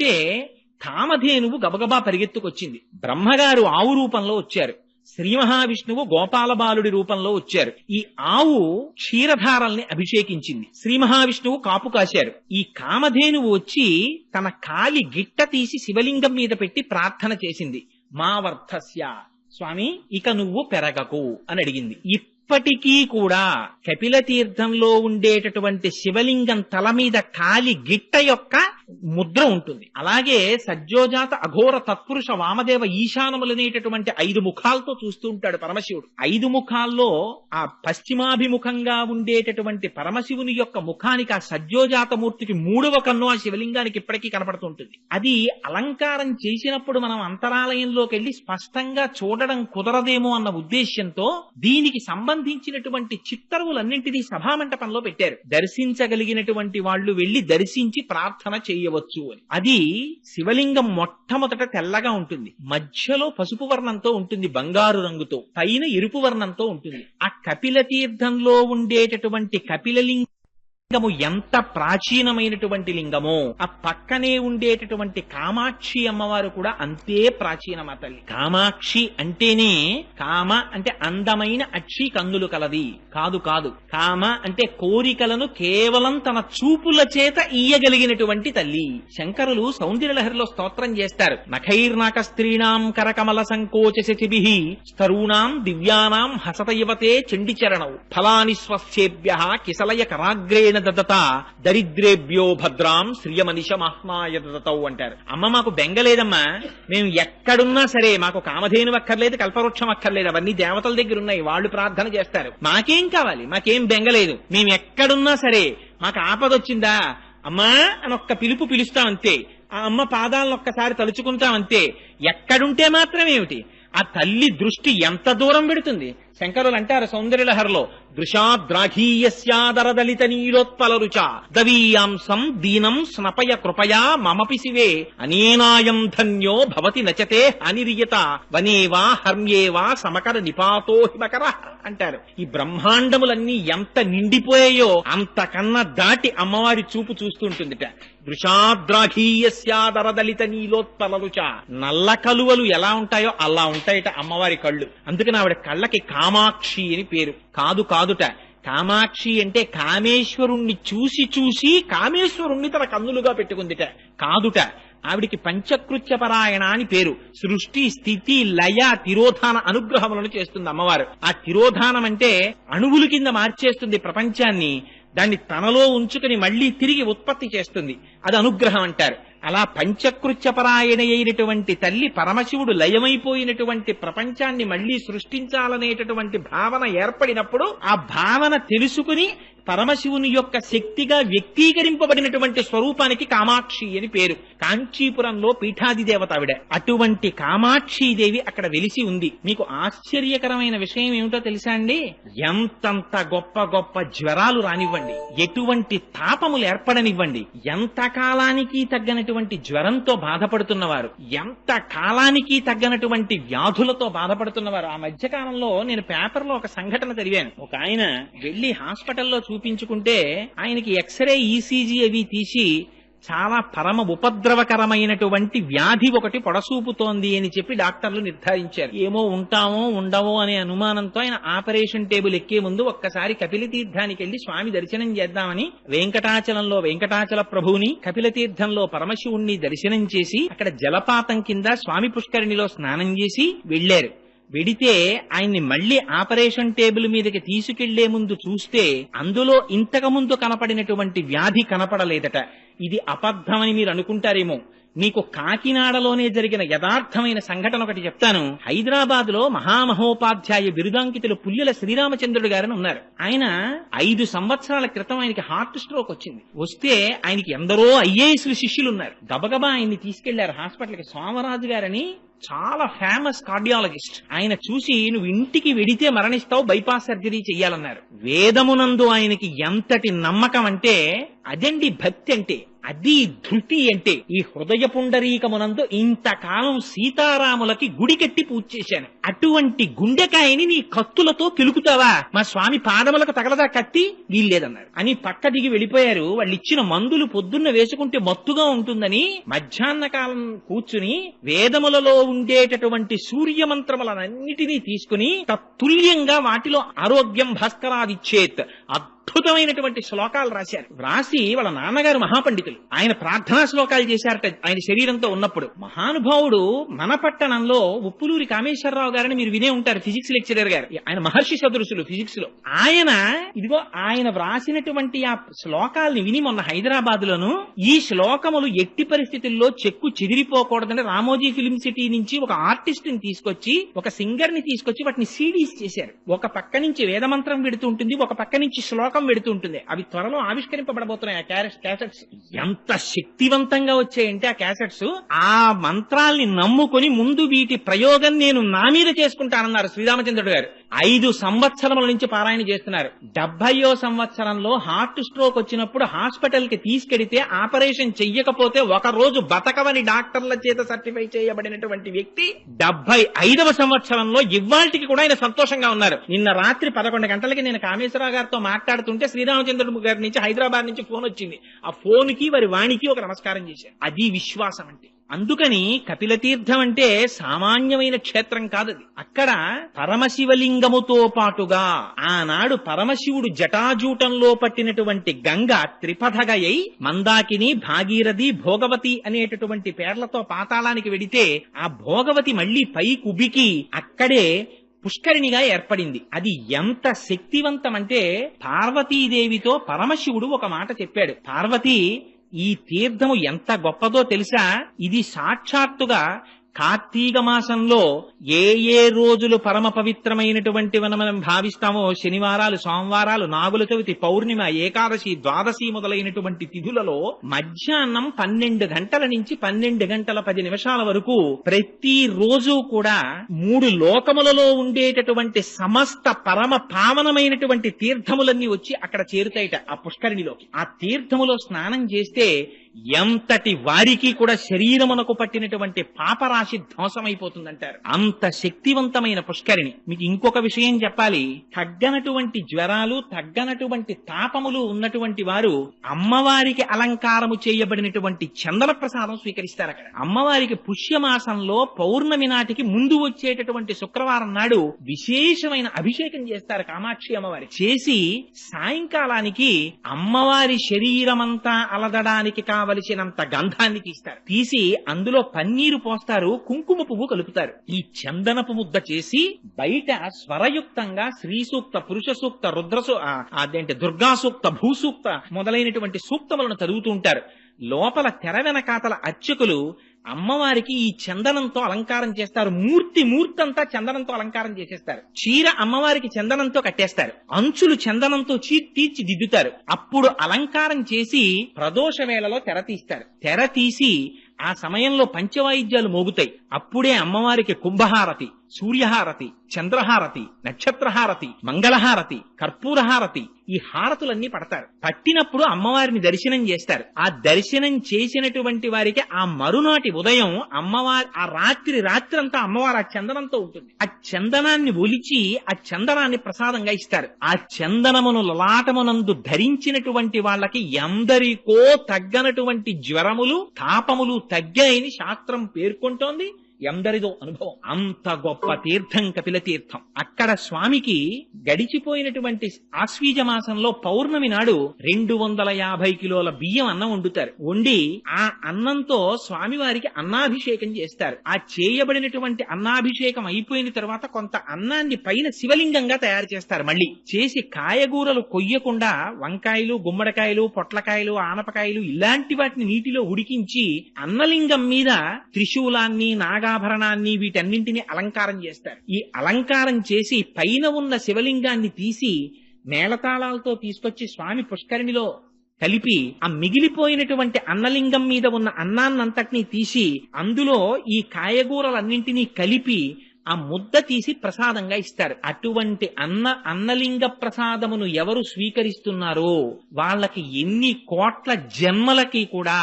[SPEAKER 1] కామధేనువు గబగబా పరిగెత్తుకొచ్చింది. బ్రహ్మగారు ఆవు రూపంలో వచ్చారు, శ్రీ మహావిష్ణువు గోపాల బాలుడి రూపంలో వచ్చారు. ఈ ఆవు క్షీరధారల్ని అభిషేకించింది, శ్రీ మహావిష్ణువు కాపు కాశారు. ఈ కామధేనువు వచ్చి తన కాలి గిట్ట తీసి శివలింగం మీద పెట్టి ప్రార్థన చేసింది. మా వర్ధస్య, స్వామి ఇక నువ్వు పెరగకు అని అడిగింది. ఇప్పటికీ కూడా కపిల తీర్థంలో ఉండేటటువంటి శివలింగం తల మీద కాలి గిట్ట యొక్క ముద్ర ఉంటుంది. అలాగే సజ్జోజాత అఘోర తత్పురుష వామదేవ ఈశానములనేటటువంటి 5 ముఖాలతో చూస్తూ ఉంటాడు పరమశివుడు. 5 ముఖాల్లో ఆ పశ్చిమాభిముఖంగా ఉండేటటువంటి పరమశివుని యొక్క ముఖానికి ఆ సజ్జోజాత మూర్తికి 3వ కన్ను ఆ శివలింగానికి ఇప్పటికీ కనపడుతుంటుంది. అది అలంకారం చేసినప్పుడు మనం అంతరాలయంలోకి వెళ్లి స్పష్టంగా చూడడం కుదరదేమో అన్న ఉద్దేశ్యంతో దీనికి సంబంధించినటువంటి చిత్తరువులన్నింటినీ సభామంటపంలో పెట్టారు. దర్శించగలిగినటువంటి వాళ్ళు వెళ్లి దర్శించి ప్రార్థన చేయవచ్చు అని. అది శివలింగం మొట్టమొదట తెల్లగా ఉంటుంది, మధ్యలో పసుపు వర్ణంతో ఉంటుంది, బంగారు రంగుతో, పైన ఎరుపు వర్ణంతో ఉంటుంది. ఆ కపిల తీర్థంలో ఉండేటటువంటి కపిలలింగము ఎంత ప్రాచీనమైనటువంటి లింగమో ఆ పక్కనే ఉండేటటువంటి కామాక్షి అమ్మవారు కూడా అంతే ప్రాచీనమా తల్లి. కామాక్షి అంటేనే, కామ అంటే అందమైన అక్షి కందులు కలది కాదు కాదు. కామ అంటే కోరికలను కేవలం తన చూపుల చేత ఇయ్యగలిగినటువంటి తల్లి. శంకరులు సౌందర్యలహరిలో స్తోత్రం చేస్తారు. నఖైర్నాక స్త్రీణాం కరకమల సంకోచ శచిభిః స్తరూణాం దివ్యానాం హసత యువతే చండిచరణౌ ఫలాని స్వస్యేభ్యః కిసలయ కరాగ్రేణ దదత దరిద్రేభ్యో భద్రాం శ్రియమనిష మహాత్మాయ దదతౌ అంటారు. అమ్మ మాకు బెంగలేదమ్మా, మేము ఎక్కడున్నా సరే మాకు కామధేను అక్కర్లేదు, కల్పవృక్షం అక్కర్లేదు, అవన్నీ దేవతల దగ్గర ఉన్నాయి, వాళ్ళు ప్రార్థన చేస్తారు. మాకేం కావాలి, మాకేం బెంగలేదు, మేము ఎక్కడున్నా సరే మాకు ఆపదొచ్చిందా అమ్మా అని ఒక్క పిలుపు పిలుస్తామంతే. ఆ అమ్మ పాదాలను ఒక్కసారి తలుచుకుంటామంతే. ఎక్కడుంటే మాత్రమేమిటి, ఆ తల్లి దృష్టి ఎంత దూరం పెడుతుంది. శంకరులు అంటారు సౌందర్యలహరిలో, దృశాద్రాఘీయస్యాదరదలిత నీలోత్పల రుచ దవీయాంసం దీనం స్నపయ కృపయా మమపి శివే అనేనాయం ధన్యో భవతి నచతే అనిరియత వనేవా హర్మ్యేవా సమకర నిపాతో హిమకర అంటారు. ఈ బ్రహ్మాండములన్నీ ఎంత నిండిపోయాయో అంతకన్నా దాటి అమ్మవారి చూపు చూస్తుంటుందిట. దృశాద్రాఘీయస్యాదరదలిత నీలోత్పల రుచ, నల్ల కలువలు ఎలా ఉంటాయో అలా ఉంటాయట అమ్మవారి కళ్ళు. అందుకని ఆవిడ కళ్ళకి కామాక్షి అని పేరు. కాదు కాదుట, కామాక్షి అంటే కామేశ్వరుణ్ణి చూసి చూసి కామేశ్వరుణ్ణి తన కన్నులుగా పెట్టుకుందిట. కాదుట, ఆవిడికి పంచకృత్యపరాయణ అని పేరు. సృష్టి స్థితి లయ తిరోధాన అనుగ్రహములను చేస్తుంది అమ్మవారు. ఆ తిరోధానం అంటే అణువుల కింద మార్చేస్తుంది ప్రపంచాన్ని, దాన్ని తనలో ఉంచుకుని మళ్లీ తిరిగి ఉత్పత్తి చేస్తుంది. అది అనుగ్రహం అంటారు. అలా పంచకృత్యపరాయణ అయినటువంటి తల్లి పరమశివుడు లయమైపోయినటువంటి ప్రపంచాన్ని మళ్లీ సృష్టించాలనేటటువంటి భావన ఏర్పడినప్పుడు ఆ భావన తెలుసుకుని పరమశివుని యొక్క శక్తిగా వ్యక్తీకరింపబడినటువంటి స్వరూపానికి కామాక్షి అని పేరు. కాంచీపురంలో పీఠాది దేవత ఆవిడ. అటువంటి కామాక్షీదేవి అక్కడ వెలిసి ఉంది. మీకు ఆశ్చర్యకరమైన విషయం ఏమిటో తెలుసా అండి? ఎంతంత గొప్ప గొప్ప జ్వరాలు రానివ్వండి, ఎటువంటి తాపములు ఏర్పడనివ్వండి, ఎంత కాలానికి తగ్గనటువంటి జ్వరంతో బాధపడుతున్నవారు, ఎంత కాలానికి తగ్గనటువంటి వ్యాధులతో బాధపడుతున్నవారు. ఆ మధ్యకాలంలో నేను పేపర్లో ఒక సంఘటన చదివాను. ఒక ఆయన వెళ్లి హాస్పిటల్లో చూపించుకుంటే ఆయనకి ఎక్స్రే, ఈసీజీ అవి తీసి చాలా పరమ ఉపద్రవకరమైనటువంటి వ్యాధి ఒకటి పొడసూపుతోంది అని చెప్పి డాక్టర్లు నిర్ధారించారు. ఏమో ఉంటామో ఉండవో అనే అనుమానంతో ఆయన ఆపరేషన్ టేబుల్ ఎక్కే ముందు ఒక్కసారి కపిల తీర్థానికి వెళ్లి స్వామి దర్శనం చేద్దామని వెంకటాచలంలో వెంకటాచల ప్రభువుని, కపిల తీర్థంలో పరమశివుణ్ణి దర్శనం చేసి అక్కడ జలపాతం కింద స్వామి పుష్కరిణిలో స్నానం చేసి వెళ్లారు. వెడితే ఆయన్ని మళ్లీ ఆపరేషన్ టేబుల్ మీదకి తీసుకెళ్లే ముందు చూస్తే అందులో ఇంతకు ముందు కనపడినటువంటి వ్యాధి కనపడలేదట. ఇది అబద్ధమని మీరు అనుకుంటారేమో. మీకు కాకినాడలోనే జరిగిన యథార్థమైన సంఘటన ఒకటి చెప్తాను. హైదరాబాద్ లో మహామహోపాధ్యాయ బిరుదాంకితులు పుల్లెల శ్రీరామచంద్రుడు గారని ఉన్నారు. ఆయన 5 సంవత్సరాల క్రితం ఆయనకి హార్ట్ స్ట్రోక్ వచ్చింది. వస్తే ఆయనకి ఎందరో ఐఏఎస్ శిష్యులు ఉన్నారు. గబగబా ఆయన్ని తీసుకెళ్లారు హాస్పిటల్కి. సోమరాజు గారని చాలా ఫేమస్ కార్డియాలజిస్ట్. ఆయన చూసి నువ్వు ఇంటికి వెడితే మరణిస్తావు, బైపాస్ సర్జరీ చెయ్యాలన్నారు. వేదమునందు ఆయనకి ఎంతటి నమ్మకం అంటే అదండి భక్తి అంటే, అది ధృతి అంటే. ఈ హృదయ పుండరీకమునందు ఇంతకాలం సీతారాములకి గుడి కట్టి పూజ చేశాను. అటువంటి గుండెకాయని నీ కత్తులతో కిలుకుతావా? మా స్వామి పాదములకు తగలదా కత్తి? వీల్లేదన్నారు అని పక్క దిగి వెళ్లిపోయారు. వాళ్ళు ఇచ్చిన మందులు పొద్దున్న వేసుకుంటే మత్తుగా ఉంటుందని మధ్యాహ్న కాలం కూర్చుని వేదములలో ఉండేటటువంటి సూర్యమంత్రములన్నిటినీ తీసుకుని తత్తుల్యంగా వాటిలో ఆరోగ్యం భాస్కరాదిచ్చేత్ అద్భుతమైనటువంటి శ్లోకాలు రాశారు. రాసి వాళ్ళ నాన్నగారు మహాపండితులు, ఆయన ప్రార్థనా శ్లోకాలు చేశారట ఆయన శరీరంతో ఉన్నప్పుడు. మహానుభావుడు మన పట్టణంలో ఉప్పులూరి కామేశ్వరరావు గారని మీరు వినే ఉంటారు, ఫిజిక్స్ లెక్చరర్ గారు. ఆయన మహర్షి సదృశులు ఫిజిక్స్ లో. ఆయన వ్రాసినటువంటి ఆ శ్లోకాల్ని విని మొన్న హైదరాబాద్ లోను ఈ శ్లోకములు ఎట్టి పరిస్థితుల్లో చెక్కు చెదిరిపోకూడదని రామోజీ ఫిల్మ్ సిటీ నుంచి ఒక ఆర్టిస్ట్ ని తీసుకొచ్చి, ఒక సింగర్ ని తీసుకొచ్చి వాటిని సీడీస్ చేశారు. ఒక పక్క నుంచి వేదమంత్రం పెడుతూ ఉంటుంది, ఒక పక్క నుంచి శ్లోకం పెడుతూ ఉంటుంది. అవి త్వరలో ఆవిష్కరింపబడబోతున్నాయి ఆ క్యాసెట్స్. ఎంత శక్తివంతంగా వచ్చాయంటే ఆ క్యాసెట్స్, ఆ మంత్రాల్ని నమ్ముకొని ముందు వీటి ప్రయోగం నేను నా మీద చేసుకుంటానన్నారు శ్రీరామచంద్రుడు గారు. 5 సంవత్సరముల నుంచి పారాయణ చేస్తున్నారు. 70వ సంవత్సరంలో హార్ట్ స్ట్రోక్ వచ్చినప్పుడు హాస్పిటల్ కి తీసుకెడితే ఆపరేషన్ చెయ్యకపోతే ఒక రోజు బతకవని డాక్టర్ల చేత సర్టిఫై చేయబడినటువంటి వ్యక్తి 75వ సంవత్సరంలో ఇవాళకి కూడా ఆయన సంతోషంగా ఉన్నారు. నిన్న రాత్రి 11 గంటలకి నేను కామేశ్వరరావు గారితో మాట్లాడుతుంటే శ్రీరామచంద్రుడు గారి నుంచి హైదరాబాద్ నుంచి ఫోన్ వచ్చింది. ఆ ఫోన్ కి వారి వాణికి ఒక నమస్కారం చేశారు. అది విశ్వాసం అంటే. అందుకని కపిల తీర్థం అంటే సామాన్యమైన క్షేత్రం కాదది. అక్కడ పరమశివలింగముతో పాటుగా ఆనాడు పరమశివుడు జటాజూటంలో పట్టినటువంటి గంగ త్రిపథగయై మందాకిని, భాగీరథి, భోగవతి అనేటటువంటి పేర్లతో పాతాళానికి వెడితే ఆ భోగవతి మళ్లీ పై కుబికి అక్కడే పుష్కరిణిగా ఏర్పడింది. అది ఎంత శక్తివంతమంటే పార్వతీదేవితో పరమశివుడు ఒక మాట చెప్పాడు. పార్వతి, ఈ తీర్థము ఎంత గొప్పదో తెలుసా? ఇది సాక్షాత్తుగా కార్తీక మాసంలో ఏ రోజులు పరమ పవిత్రమైనటువంటి మనం భావిస్తామో, శనివారాలు, సోమవారాలు, నాగుల చవితి, పౌర్ణిమ, ఏకాదశి, ద్వాదశి మొదలైనటువంటి తిథులలో మధ్యాహ్నం 12 గంటల నుంచి 12 గంటల 10 నిమిషాల వరకు ప్రతి రోజు కూడా 3 లోకములలో ఉండేటటువంటి సమస్త పరమ పావనమైనటువంటి తీర్థములన్నీ వచ్చి అక్కడ చేరుతాయిట ఆ పుష్కరిణిలోకి. ఆ తీర్థములో స్నానం చేస్తే ఎంతటి వారికి కూడా శరీరమునకు పట్టినటువంటి పాపరాశి ధ్వంసమైపోతుందంటారు. అంత శక్తివంతమైన పుష్కరిణి. మీకు ఇంకొక విషయం చెప్పాలి. తగ్గనటువంటి జ్వరాలు, తగ్గనటువంటి తాపములు ఉన్నటువంటి వారు అమ్మవారికి అలంకారము చేయబడినటువంటి చందన ప్రసాదం స్వీకరిస్తారు. అక్కడ అమ్మవారికి పుష్యమాసంలో పౌర్ణమి నాటికి ముందు వచ్చేటటువంటి శుక్రవారం నాడు విశేషమైన అభిషేకం చేస్తారు కామాక్షి అమ్మవారి. చేసి సాయంకాలానికి అమ్మవారి శరీరమంతా అలదడానికి కావలసినంత గంధాన్ని తీస్తారు. తీసి అందులో పన్నీరు పోస్తారు, కుంకుమ పువ్వు కలుపుతారు. ఈ చందనపు ముద్ద చేసి బయట స్వరయుక్తంగా శ్రీ సూక్త, పురుష సూక్త, దుర్గా సూక్త, భూసూక్త మొదలైనటువంటి సూక్తములను చదువుతూ ఉంటారు. లోపల తెర వెనకాతల అర్చకులు అమ్మవారికి ఈ చందనంతో అలంకారం చేస్తారు. మూర్తి అంతా చందనంతో అలంకారం చేసేస్తారు. చీర అమ్మవారికి చందనంతో కట్టేస్తారు. అంచులు చందనంతో తీర్చిదిద్దుతారు. అప్పుడు అలంకారం చేసి ప్రదోష వేళలో తెర తీస్తారు. తెర తీసి ఆ సమయంలో పంచవాయిద్యాలు మోగుతాయి. అప్పుడే అమ్మవారికి కుంభహారతి, సూర్యహారతి, చంద్రహారతి, నక్షత్రహారతి, మంగళహారతి, కర్పూరహారతి, ఈ హారతులన్నీ పడతారు. పట్టినప్పుడు అమ్మవారిని దర్శనం చేస్తారు. ఆ దర్శనం చేసినటువంటి వారికి ఆ మరునాటి ఉదయం అమ్మవారి ఆ రాత్రంతా అమ్మవారు ఆ చందనంతో ఉంటుంది. ఆ చందనాన్ని ఒలిచి ఆ చందనాన్ని ప్రసాదంగా ఇస్తారు. ఆ చందనమును లలాటమునందు ధరించినటువంటి వాళ్ళకి ఎందరికో తగ్గనటువంటి జ్వరములు, తాపములు తగ్గాయని శాస్త్రం పేర్కొంటోంది. ఎందరిదో అనుభవం. అంత గొప్ప తీర్థం కపిల తీర్థం. అక్కడ స్వామికి గడిచిపోయినటువంటి ఆశ్వీజ మాసంలో పౌర్ణమి నాడు 250 కిలోల బియ్యం అన్నం వండుతారు. వండి ఆ అన్నంతో స్వామివారికి అన్నాభిషేకం చేస్తారు. ఆ చేయబడినటువంటి అన్నాభిషేకం అయిపోయిన తర్వాత కొంత అన్నాన్ని పైన శివలింగంగా తయారు చేస్తారు. మళ్ళీ చేసి కాయగూరలు కొయ్యకుండా వంకాయలు, గుమ్మడికాయలు, పొట్లకాయలు, ఆనపకాయలు ఇలాంటి వాటిని నీటిలో ఉడికించి అన్నలింగం మీద త్రిశూలాన్ని, నాగాభరణాన్ని, వీటన్నింటినీ అలంకారం చేస్తారు. ఈ అలంకారం చేసి పైన ఉన్న శివలింగాన్ని తీసి మేళతాళాలతో తీసుకొచ్చి స్వామి పుష్కరిణిలో కలిపి ఆ మిగిలిపోయినటువంటి అన్నలింగం మీద ఉన్న అన్నాన్నంతటినీ తీసి అందులో ఈ కాయగూరలన్నింటినీ కలిపి ఆ ముద్ద తీసి ప్రసాదంగా ఇస్తారు. అటువంటి అన్నలింగ ప్రసాదమును ఎవరు స్వీకరిస్తున్నారో వాళ్ళకి ఎన్ని కోట్ల జన్మలకి కూడా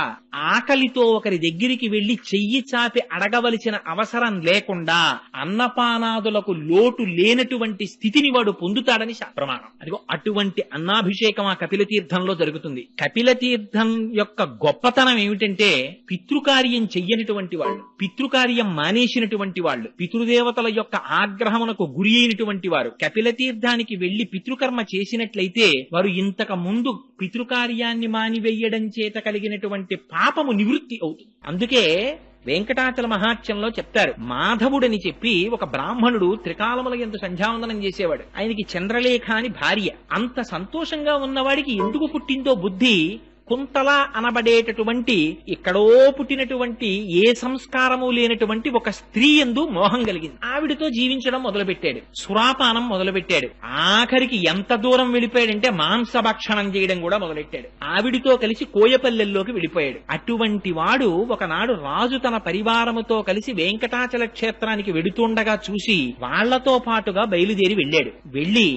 [SPEAKER 1] ఆకలితో ఒకరి దగ్గరికి వెళ్లి చెయ్యి చాపి అడగవలసిన అవసరం లేకుండా అన్నపానాదులకు లోటు లేనటువంటి స్థితిని వాడు పొందుతాడని ప్రమాణం. అదిగో అటువంటి అన్నాభిషేకం ఆ కపిల తీర్థంలో జరుగుతుంది. కపిల తీర్థం యొక్క గొప్పతనం ఏమిటంటే పితృకార్యం చెయ్యనటువంటి వాళ్ళు, పితృకార్యం మానేసినటువంటి వాళ్ళు, పితృదేవతల యొక్క ఆగ్రహమునకు గురి అయినటువంటి వారు కపిల తీర్థానికి వెళ్లి పితృకర్మ చేసినట్లయితే వారు ఇంతకు ముందు పితృకార్యాన్ని మానివేయడం చేత కలిగినటువంటి పాపము నివృత్తి అవుతుంది. అందుకే వెంకటాచల మహాత్మ్యంలో చెప్తారు, మాధవుడని చెప్పి ఒక బ్రాహ్మణుడు త్రికాలముల యందు సంధ్యావందనం చేసేవాడు. ఆయనకి చంద్రలేఖ అని భార్య. అంత సంతోషంగా ఉన్నవాడికి ఎందుకు పుట్టిందో బుద్ధి కుంతల అనబడేటటువంటి ఇక్కడో పుట్టినటువంటి ఏ సంస్కారము లేనటువంటి ఒక స్త్రీ యందు మోహం కలిగింది. ఆవిడతో జీవించడం మొదలుపెట్టాడు. సురాపానం మొదలుపెట్టాడు. ఆఖరికి ఎంత దూరం వెళ్ళిపోయాడంటే మాంసభక్షణం చేయడం కూడా మొదలెట్టాడు. ఆవిడితో కలిసి కోయపల్లెల్లోకి వెళ్ళిపోయాడు. అటువంటి వాడు ఒకనాడు రాజు తన పరివారముతో కలిసి వెంకటాచల క్షేత్రానికి వెడుతుండగా చూసి వాళ్లతో పాటుగా బయలుదేరి వెళ్ళాడు. వెళ్లి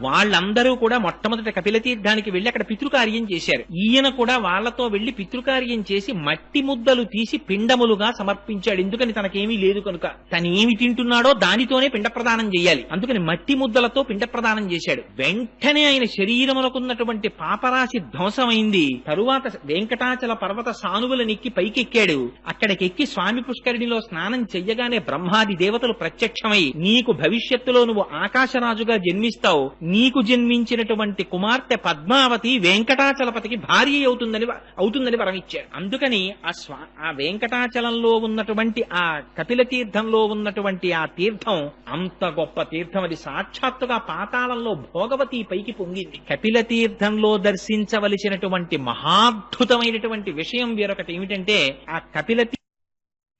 [SPEAKER 1] వాళ్ళందరూ కూడా మొట్టమొదటి కపిల తీర్థానికి వెళ్లి అక్కడ పితృకార్యం చేశారు. ఈయన కూడా వాళ్లతో వెళ్లి పితృకార్యం చేసి మట్టి ముద్దలు తీసి పిండములుగా సమర్పించాడు. ఎందుకని తనకేమీ లేదు కనుక, తనేమి తింటున్నాడో దానితోనే పిండ ప్రదానం చేయాలి. అందుకని మట్టి ముద్దలతో పిండ ప్రదానం చేశాడు. వెంటనే ఆయన శరీరములకున్నటువంటి పాపరాశి ధ్వంసమైంది. తరువాత వెంకటాచల పర్వత సానువులనెక్కి పైకెక్కాడు. అక్కడికెక్కి స్వామి పుష్కరిణిలో స్నానం చెయ్యగానే బ్రహ్మాది దేవతలు ప్రత్యక్షమై నీకు భవిష్యత్తులో నువ్వు ఆకాశరాజుగా జన్మిస్తావు, నీకు జన్మించినటువంటి కుమార్తె పద్మావతి వెంకటాచలపతికి భార్య అవుతుందని వరం ఇచ్చారు. అందుకని ఆ వెంకటాచలంలో ఉన్నటువంటి ఆ కపిల తీర్థంలో ఉన్నటువంటి ఆ తీర్థం అంత గొప్ప తీర్థం. అది సాక్షాత్తుగా పాతాళంలో భోగవతి పైకి పొంగింది. కపిల తీర్థంలో దర్శించవలసినటువంటి మహాద్భుతమైనటువంటి విషయం వేరొకటి ఏమిటంటే ఆ కపిల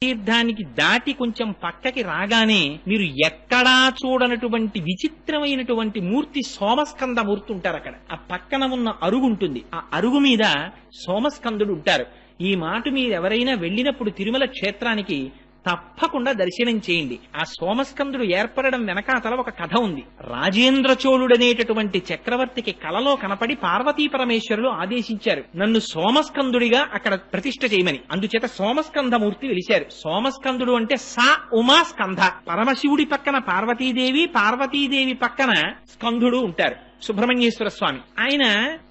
[SPEAKER 1] తీర్థానికి దాటి కొంచెం పక్కకి రాగానే మీరు ఎక్కడా చూడనటువంటి విచిత్రమైనటువంటి మూర్తి సోమస్కంద మూర్తి ఉంటారు. అక్కడ ఆ పక్కన ఉన్న అరుగు ఉంటుంది. ఆ అరుగు మీద సోమస్కందుడు ఉంటారు. ఈ మాట మీరు ఎవరైనా వెళ్ళినప్పుడు తిరుమల క్షేత్రానికి తప్పకుండా దర్శనం చేయండి. ఆ సోమస్కందుడు ఏర్పడడం వెనకాతల ఒక కథ ఉంది. రాజేంద్ర చోళుడనేటటువంటి చక్రవర్తికి కలలో కనపడి పార్వతీ పరమేశ్వరులు ఆదేశించారు, నన్ను సోమస్కందుడిగా అక్కడ ప్రతిష్ఠ చేయమని. అందుచేత సోమస్కంధమూర్తి వెలిశారు. సోమస్కందుడు అంటే సా ఉమా స్కంధ. పరమశివుడి పక్కన పార్వతీదేవి, పార్వతీదేవి పక్కన స్కంధుడు ఉంటారు, సుబ్రహ్మణ్యేశ్వర స్వామి. ఆయన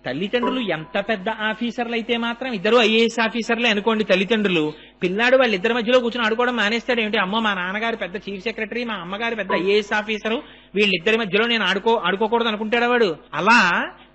[SPEAKER 1] తల్లిదండ్రులు ఎంత పెద్ద ఆఫీసర్లు అయితే మాత్రం, ఇద్దరు ఐఏఎస్ ఆఫీసర్లే అనుకోండి తల్లిదండ్రులు, పిల్లాడు వాళ్ళిద్దరి మధ్యలో కూర్చొని ఆడుకోవడం మానేస్తాడు. ఏమిటి, అమ్మ మా నాన్నగారు పెద్ద చీఫ్ సెక్రటరీ, మా అమ్మగారు పెద్ద ఐఏఎస్ ఆఫీసరు, వీళ్ళిద్దరి మధ్యలో నేను ఆడుకోకూడదు అనుకుంటాడు వాడు. అలా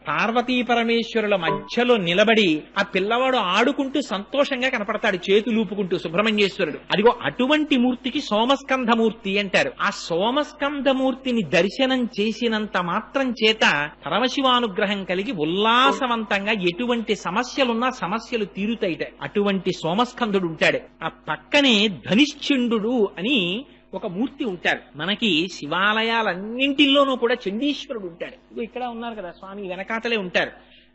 [SPEAKER 1] పార్వతీ పరమేశ్వరుల మధ్యలో నిలబడి ఆ పిల్లవాడు ఆడుకుంటూ సంతోషంగా కనపడతాడు, చేతులూపుకుంటూ సుబ్రహ్మణ్యేశ్వరుడు. అదిగో అటువంటి మూర్తికి సోమస్కంధమూర్తి అంటారు. ఆ సోమస్కంధమూర్తిని దర్శనం చేసినంత మాత్రం చేత పరమశివానుగ్రహం కలిగి ఉల్లాసవంతంగా ఎటువంటి సమస్యలున్నా సమస్యలు తీరుతాయిట. అటువంటి సోమస్కంధుడు ఉంటాడు. ఆ పక్కనే ధనిశ్చండు అని ఒక మూర్తి ఉంటారు. మనకి శివాలయాలన్నింటిలోనూ కూడా చండీశ్వరుడు ఉంటాడు. ఇక్కడ ఉన్నారు కదా స్వామి, వెనకాతలే ఉంటారు.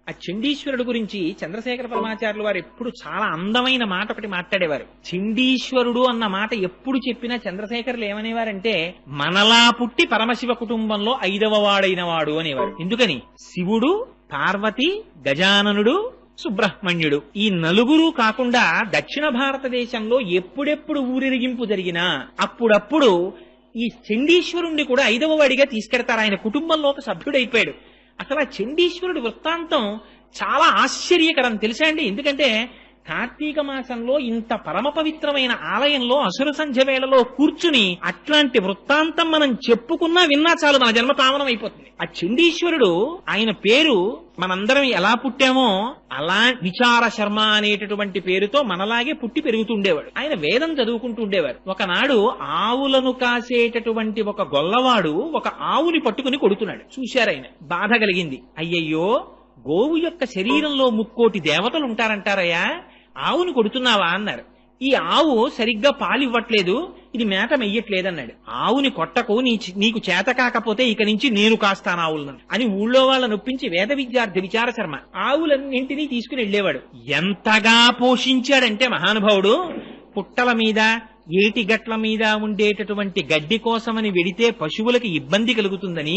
[SPEAKER 1] ఆ చండీశ్వరుడు గురించి చంద్రశేఖర పరమాచార్యులు వారు ఎప్పుడు చాలా అందమైన మాట ఒకటి మాట్లాడేవారు. చండీశ్వరుడు అన్న మాట ఎప్పుడు చెప్పినా చంద్రశేఖరులు ఏమనేవారంటే, మనలా పుట్టి పరమశివ కుటుంబంలో 5వ వాడైన వాడు అనేవారు. ఎందుకని? శివుడు, పార్వతి, గజాననుడు, సుబ్రహ్మణ్యుడు ఈ నలుగురు కాకుండా దక్షిణ భారతదేశంలో ఎప్పుడెప్పుడు ఊరిరిగింపు జరిగినా అప్పుడప్పుడు ఈ చండీశ్వరుణ్ణి కూడా 5వ వాడిగా తీసుకెడతారు. ఆయన కుటుంబంలో ఒక సభ్యుడైపోయాడు. అసలు ఆ చండీశ్వరుడి వృత్తాంతం చాలా ఆశ్చర్యకరం తెలుసా అండి. ఎందుకంటే కార్తీక మాసంలో ఇంత పరమ పవిత్రమైన ఆలయంలో అసుర సంధ్య వేళలో కూర్చుని అట్లాంటి వృత్తాంతం మనం చెప్పుకున్నా విన్నా చాలు మన జన్మ పావనం అయిపోతుంది. ఆ చండీశ్వరుడు, ఆయన పేరు మనందరం ఎలా పుట్టామో అలా విచార శర్మ అనేటటువంటి పేరుతో మనలాగే పుట్టి పెరుగుతుండేవాడు. ఆయన వేదం చదువుకుంటూ ఉండేవారు. ఒకనాడు ఆవులను కాసేటటువంటి ఒక గొల్లవాడు ఒక ఆవుని పట్టుకుని కొడుతున్నాడు. చూశారాయన, బాధ కలిగింది. అయ్యయ్యో, గోవు యొక్క శరీరంలో 3,000,000 దేవతలు ఉంటారంటారయ్యా, ఆవును కొడుతున్నావా అన్నారు. ఈ ఆవు సరిగ్గా పాలివ్వట్లేదు, ఇది మేత మెయ్యట్లేదన్నాడు. ఆవుని కొట్టకు, నీకు చేత కాకపోతే ఇక నుంచి నేను కాస్తాను ఆవులను అని ఊళ్ళో వాళ్ళని ఒప్పించి వేద విద్యార్థి విచార శర్మ ఆవులన్నింటినీ తీసుకుని వెళ్లేవాడు. ఎంతగా పోషించాడంటే మహానుభావుడు, పుట్టల మీద ఏటి గట్ల మీద ఉండేటటువంటి గడ్డి కోసమని వెడితే పశువులకి ఇబ్బంది కలుగుతుందని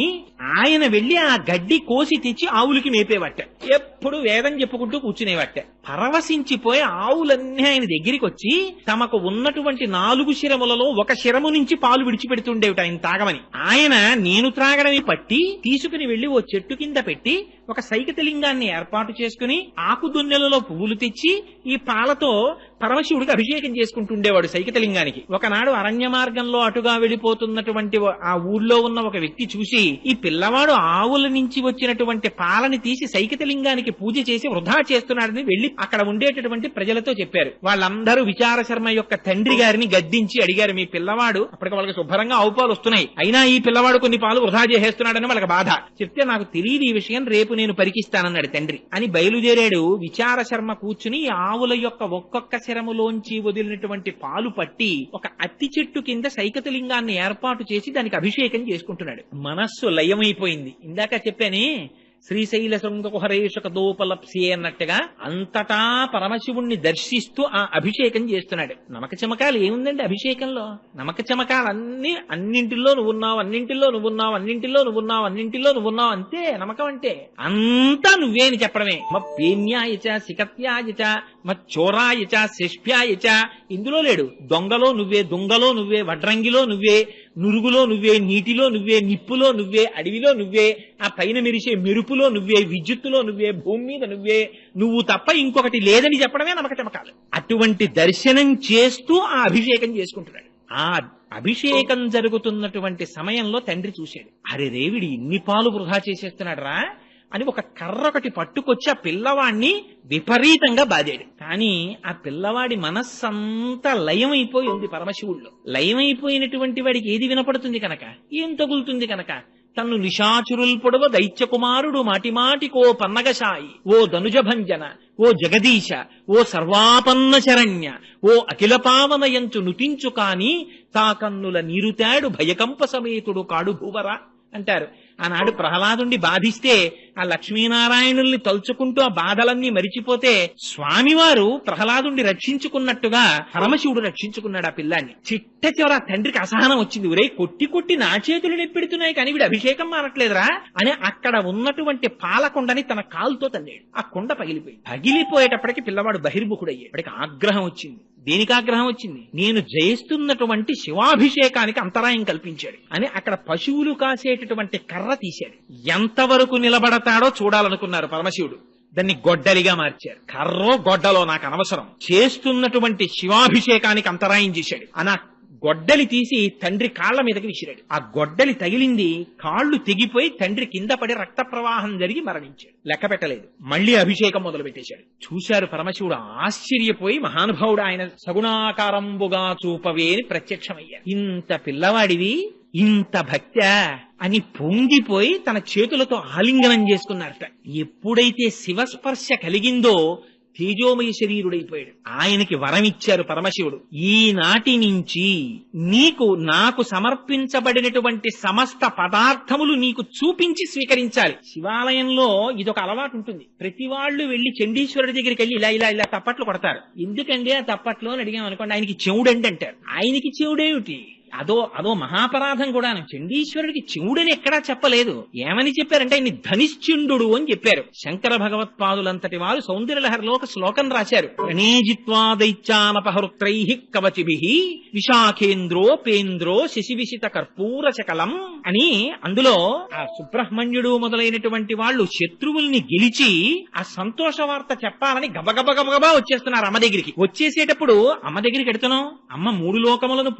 [SPEAKER 1] ఆయన వెళ్లి ఆ గడ్డి కోసి తెచ్చి ఆవులకి మేపేవట్ట. ఎప్పుడు వేదం చెప్పుకుంటూ కూర్చునేవట్ట. పరవశించిపోయి ఆవులన్నీ ఆయన దగ్గరికి వచ్చి తమకు ఉన్నటువంటి 4 శిరములలో ఒక శిరము నుంచి పాలు విడిచిపెడుతుండేవిట ఆయన తాగమని. ఆయన నేను త్రాగడమే పట్టి తీసుకుని వెళ్లి ఓ చెట్టు కింద పెట్టి ఒక సైకతలింగాన్ని ఏర్పాటు చేసుకుని ఆకు దున్నెలలో పువ్వులు తెచ్చి ఈ పాలతో పరమశివుడికి అభిషేకం చేసుకుంటుండేవాడు సైకతలింగానికి. ఒకనాడు అరణ్య మార్గంలో అటుగా వెళ్లిపోతున్నటువంటి ఆ ఊళ్ళో ఉన్న ఒక వ్యక్తి చూసి ఈ పిల్లవాడు ఆవుల నుంచి వచ్చినటువంటి పాలని తీసి సైకతలింగానికి పూజ చేసి వృధా చేస్తున్నాడని వెళ్లి అక్కడ ఉండేటటువంటి ప్రజలతో చెప్పారు. వాళ్ళందరూ విచార శర్మ యొక్క తండ్రి గారిని గద్దించి అడిగారు, మీ పిల్లవాడు, అప్పటికి వాళ్ళకి శుభ్రంగా ఆవు పాలు వస్తున్నాయి, అయినా ఈ పిల్లవాడు కొన్ని పాలు వృధా చేసేస్తున్నాడని వాళ్ళకి బాధ. చెప్తే నాకు తెలియదు ఈ విషయం, రేపు నేను పరికిస్తానన్నాడు తండ్రి అని బయలుదేరాడు. విచార శర్మ కూర్చుని ఆవుల యొక్క ఒక్కొక్క శరములోంచి వదిలినటువంటి పాలు పట్టి ఒక అత్తి చెట్టు కింద సైకతలింగాన్ని ఏర్పాటు చేసి దానికి అభిషేకం చేసుకుంటున్నాడు. మనస్సు లయమైపోయింది. ఇందాక చెప్పానే శ్రీశైల శృంగకుహరేషక దోపలప్సి అన్నట్టుగా అంతటా పరమశివుణ్ణి దర్శిస్తూ ఆ అభిషేకం చేస్తున్నాడు. నమక చమకాలు ఏముందండి అభిషేకంలో? నమక చమకాలన్నీ అన్నింటిలో నువ్వున్నావు, అన్నింటిలో నువ్వున్నావు, అన్నింటిలో నువ్వున్నావు, అన్నింటిలో నువ్వున్నావు, అంతే నమ్మకం అంటే. అంతా నువ్వే అని చెప్పడమే. మేన్యాయచ సికత్యాయచ మోరాయచ శిష్ప్యాయచ, ఇందులో లేడు. దొంగలో నువ్వే, దొంగలో నువ్వే, వడ్రంగిలో నువ్వే, నురుగులో నువ్వే, నీటిలో నువ్వే, నిప్పులో నువ్వే, అడవిలో నువ్వే, ఆ పైన మెరిసే మెరుపులో నువ్వే, విద్యుత్తులో నువ్వే, భూమి మీద నువ్వే, నువ్వు తప్ప ఇంకొకటి లేదని చెప్పడమే నమ్మక చమకాలు. అటువంటి దర్శనం చేస్తూ ఆ అభిషేకం చేసుకుంటున్నాడు. ఆ అభిషేకం జరుగుతున్నటువంటి సమయంలో తండ్రి చూశాడు. అరే రేవిడి ఇన్ని పాలు వృధా చేసేస్తున్నాడు రా అని ఒక కర్ర ఒకటి పట్టుకొచ్చి ఆ పిల్లవాడిని విపరీతంగా బాధాడు. కానీ ఆ పిల్లవాడి మనస్సంతా లయమైపోయి ఉంది పరమశివుల్లో. లయమైపోయినటువంటి వాడికి ఏది వినపడుతుంది కనుక, ఏం తగులుతుంది కనుక, తన్ను నిశాచురుల్ పొడవ దైత్య కుమారుడు మాటిమాటికో పన్నగశాయి, ఓ ధనుజభంజన, ఓ జగదీశ, ఓ సర్వాపన్న శరణ్య, ఓ అఖిల పావనయంచు నుతించు కాని తా కన్నుల నీరుతాడు భయకంప సమేతుడు కాడు భూవరా అంటారు. ఆనాడు ప్రహ్లాదుని బాధిస్తే ఆ లక్ష్మీనారాయణుల్ని తలుచుకుంటూ ఆ బాధలన్నీ మరిచిపోతే స్వామివారు ప్రహ్లాదుని రక్షించుకున్నట్టుగా పరమశివుడు రక్షించుకున్నాడు ఆ పిల్లాన్ని. చిట్ట చివర తండ్రికి అసహనం వచ్చింది. ఒరే కొట్టి కొట్టి నా చేతులు నెప్పెడుతున్నాయి కానీ వీడు అభిషేకం మారట్లేదురా అని అక్కడ ఉన్నటువంటి పాలకొండని తన కాలుతో తన్నాడు. ఆ కొండ పగిలిపోయేటప్పటికి పిల్లవాడు బహిర్ముఖుడయ్యాడు. వాడికి ఆగ్రహం వచ్చింది. దేనికి ఆగ్రహం వచ్చింది? నేను జయిస్తున్నటువంటి శివాభిషేకానికి అంతరాయం కల్పించాడు అని అక్కడ పశువులు కాసేటటువంటి కర్ర తీశాడు. ఎంతవరకు నిలబడతాడో చూడాలనుకున్నారు పరమశివుడు. దాన్ని గొడ్డలిగా మార్చారు. కర్రో గొడ్డలో నాకు అనవసరం, చేస్తున్నటువంటి శివాభిషేకానికి అంతరాయం చేశాడు అని గొడ్డలి తీసి తండ్రి కాళ్ల మీదకి విసిరాడు. ఆ గొడ్డలి తగిలింది, కాళ్లు తెగిపోయి తండ్రి కింద పడి రక్త ప్రవాహం జరిగి మరణించాడు. లెక్క పెట్టలేదు. మళ్లీ అభిషేకం మొదలు పెట్టేశాడు. చూశారు పరమశివుడు, ఆశ్చర్యపోయి మహానుభావుడు ఆయన సగుణాకారంబుగా చూపవే అని ప్రత్యక్షమయ్యారు. ఇంత పిల్లవాడివి, ఇంత భక్త్యా అని పొంగిపోయి తన చేతులతో ఆలింగనం చేసుకున్నారట. ఎప్పుడైతే శివస్పర్శ కలిగిందో తేజోమయ శరీరుడైపోయాడు. ఆయనకి వరం ఇచ్చారు పరమశివుడు, ఈనాటి నుంచి నీకు నాకు సమర్పించబడినటువంటి సమస్త పదార్థములు నీకు చూపించి స్వీకరించాలి. శివాలయంలో ఇదొక అలవాటు ఉంటుంది. ప్రతి వాళ్ళు వెళ్లి చండీశ్వరుడి దగ్గరికి వెళ్లి ఇలా ఇలా ఇలా తప్పట్లు కొడతారు. ఎందుకండి ఆ తప్పట్లు అని అడిగాం అనుకోండి, ఆయనకి చెవుడండి అంటారు. ఆయనకి చెవుడేమిటి? అదో మహాపరాధం కూడాను. చండీశ్వరుడికి చెవుడని ఎక్కడా చెప్పలేదు. ఏమని చెప్పారంటే ఆయన్ని ధనిశ్చుండు అని చెప్పారు. శంకర భగవత్పాదులంతటి వారు సౌందర్యలహరిలో ఒక శ్లోకం రాశారు. ప్రణేజిత్వా దైత్యానపహృత్రై కవచిభి విశాఖేంద్రో పేంద్రో శశివిశిత కర్పూర శకలం అని. అందులో ఆ సుబ్రహ్మణ్యుడు మొదలైనటువంటి వాళ్ళు శత్రువుల్ని గెలిచి ఆ సంతోష వార్త చెప్పాలని గబగబగబగబా వచ్చేస్తున్నారు అమ్మ దగ్గరికి. వచ్చేసేటప్పుడు అమ్మ దగ్గరికి ఎడుతున్నాం, అమ్మ మూడు లోకములను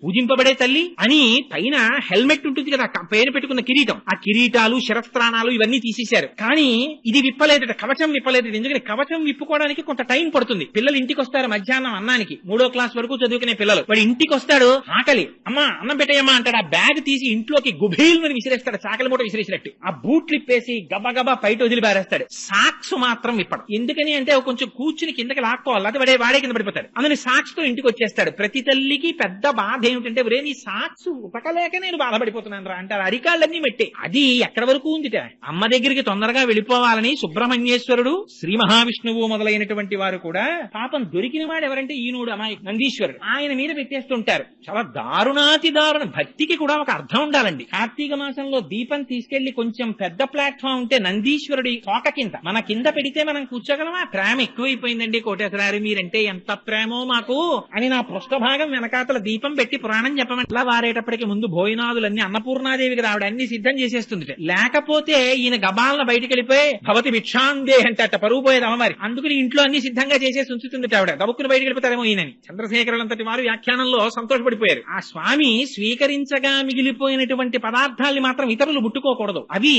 [SPEAKER 1] పూజింపబడే తల్లి అని పైన హెల్మెట్ ఉంటుంది కదా, పైన పెట్టుకున్న కిరీటం, ఆ కిరీటాలు శరస్త్రాణాలు ఇవన్నీ తీసేశారు. కానీ ఇది విప్పలేదట, కవచం విప్పలేదట. ఎందుకంటే కవచం విప్పుకోవడానికి కొంత టైం పడుతుంది. పిల్లలు ఇంటికి వస్తారు మధ్యాహ్నం అన్నానికి, 3వ క్లాస్ వరకు చదువుకునే పిల్లలు. వాడు ఇంటికి వస్తాడు, ఆకలి, అమ్మా అన్నం పెట్టేయమ్మా అంటాడు. ఆ బ్యాగ్ తీసి ఇంట్లోకి గుబీల్మని విసిరేస్తాడు, చాకలి మూట విసిరేసినట్టు. ఆ బూట్లు ఇప్పేసి గబగబా బయట వదిలి పారేస్తాడు. సాక్స్ మాత్రం విప్పడం. ఎందుకని అంటే కొంచెం కూర్చుని కిందకి లాక్కోవాలి, అది వాడే కింద పడిపోతాడు. అందుకని సాక్స్ తో ఇంటికి వచ్చేస్తాడు. ప్రతి తల్లికి పెద్ద బాధ ఏమిటంటే, ఒరే నీ సాక్స్ ఉతకలేక నేను బాధపడిపోతున్నాను రా అంటారు. అరికాళ్ళన్నీ మెట్టే. అది ఎక్కడి వరకు ఉందిట. అమ్మ దగ్గరికి తొందరగా వెళ్ళిపోవాలని సుబ్రహ్మణ్యేశ్వరుడు, శ్రీ మహావిష్ణువు మొదలైనటువంటి వారు కూడా పాపం దొరికిన వాడు ఎవరంటే ఈనుడు అమాయకు నందీశ్వరుడు, ఆయన మీద పెట్టేస్తుంటారు. చాలా దారుణాతి దారుణ. భక్తికి కూడా ఒక అర్థం ఉండాలండి. కార్తీక మాసంలో దీపం తీసుకెళ్లి కొంచెం పెద్ద ప్లాట్ఫామ్ ఉంటే నందీశ్వరుడి తోక కింద మన కింద పెడితే మనం కూర్చోగలమా? ప్రేమ ఎక్కువైపోయిందండి కోటేశ్వరారి, మీరంటే ఎంత ప్రేమో మాకు అని నా పృష్ఠభాగం వెనకాతల దీపం పెట్టి పురాణం చెప్పమంటలా వారేటప్పటికి ముందు భోజనాదులన్నీ అన్నపూర్ణాదేవికి రావడం అన్ని సిద్ధం చేసేస్తుంది. లేకపోతే ఈయన గబాలన బయటికి వెళ్ళిపోయి భవతి భిక్షాందే అంటే అట్ట పరుగు పోయేది అమ్మవారి. అందుకని ఇంట్లో అన్ని సిద్ధంగా చేసేసి ఉంచుతుంది ఆవిడ. గబుక్కుని బయటికి వెళ్ళిపోతారేమో ఈయనని. చంద్రశేఖరులంతటి వారు వ్యాఖ్యానంలో సంతోషపడిపోయారు. ఆ స్వామి స్వీకరించగా మిగిలిపోయినటువంటి పదార్థాల్ని మాత్రం ఇతరులు ముట్టుకోకూడదు. అవి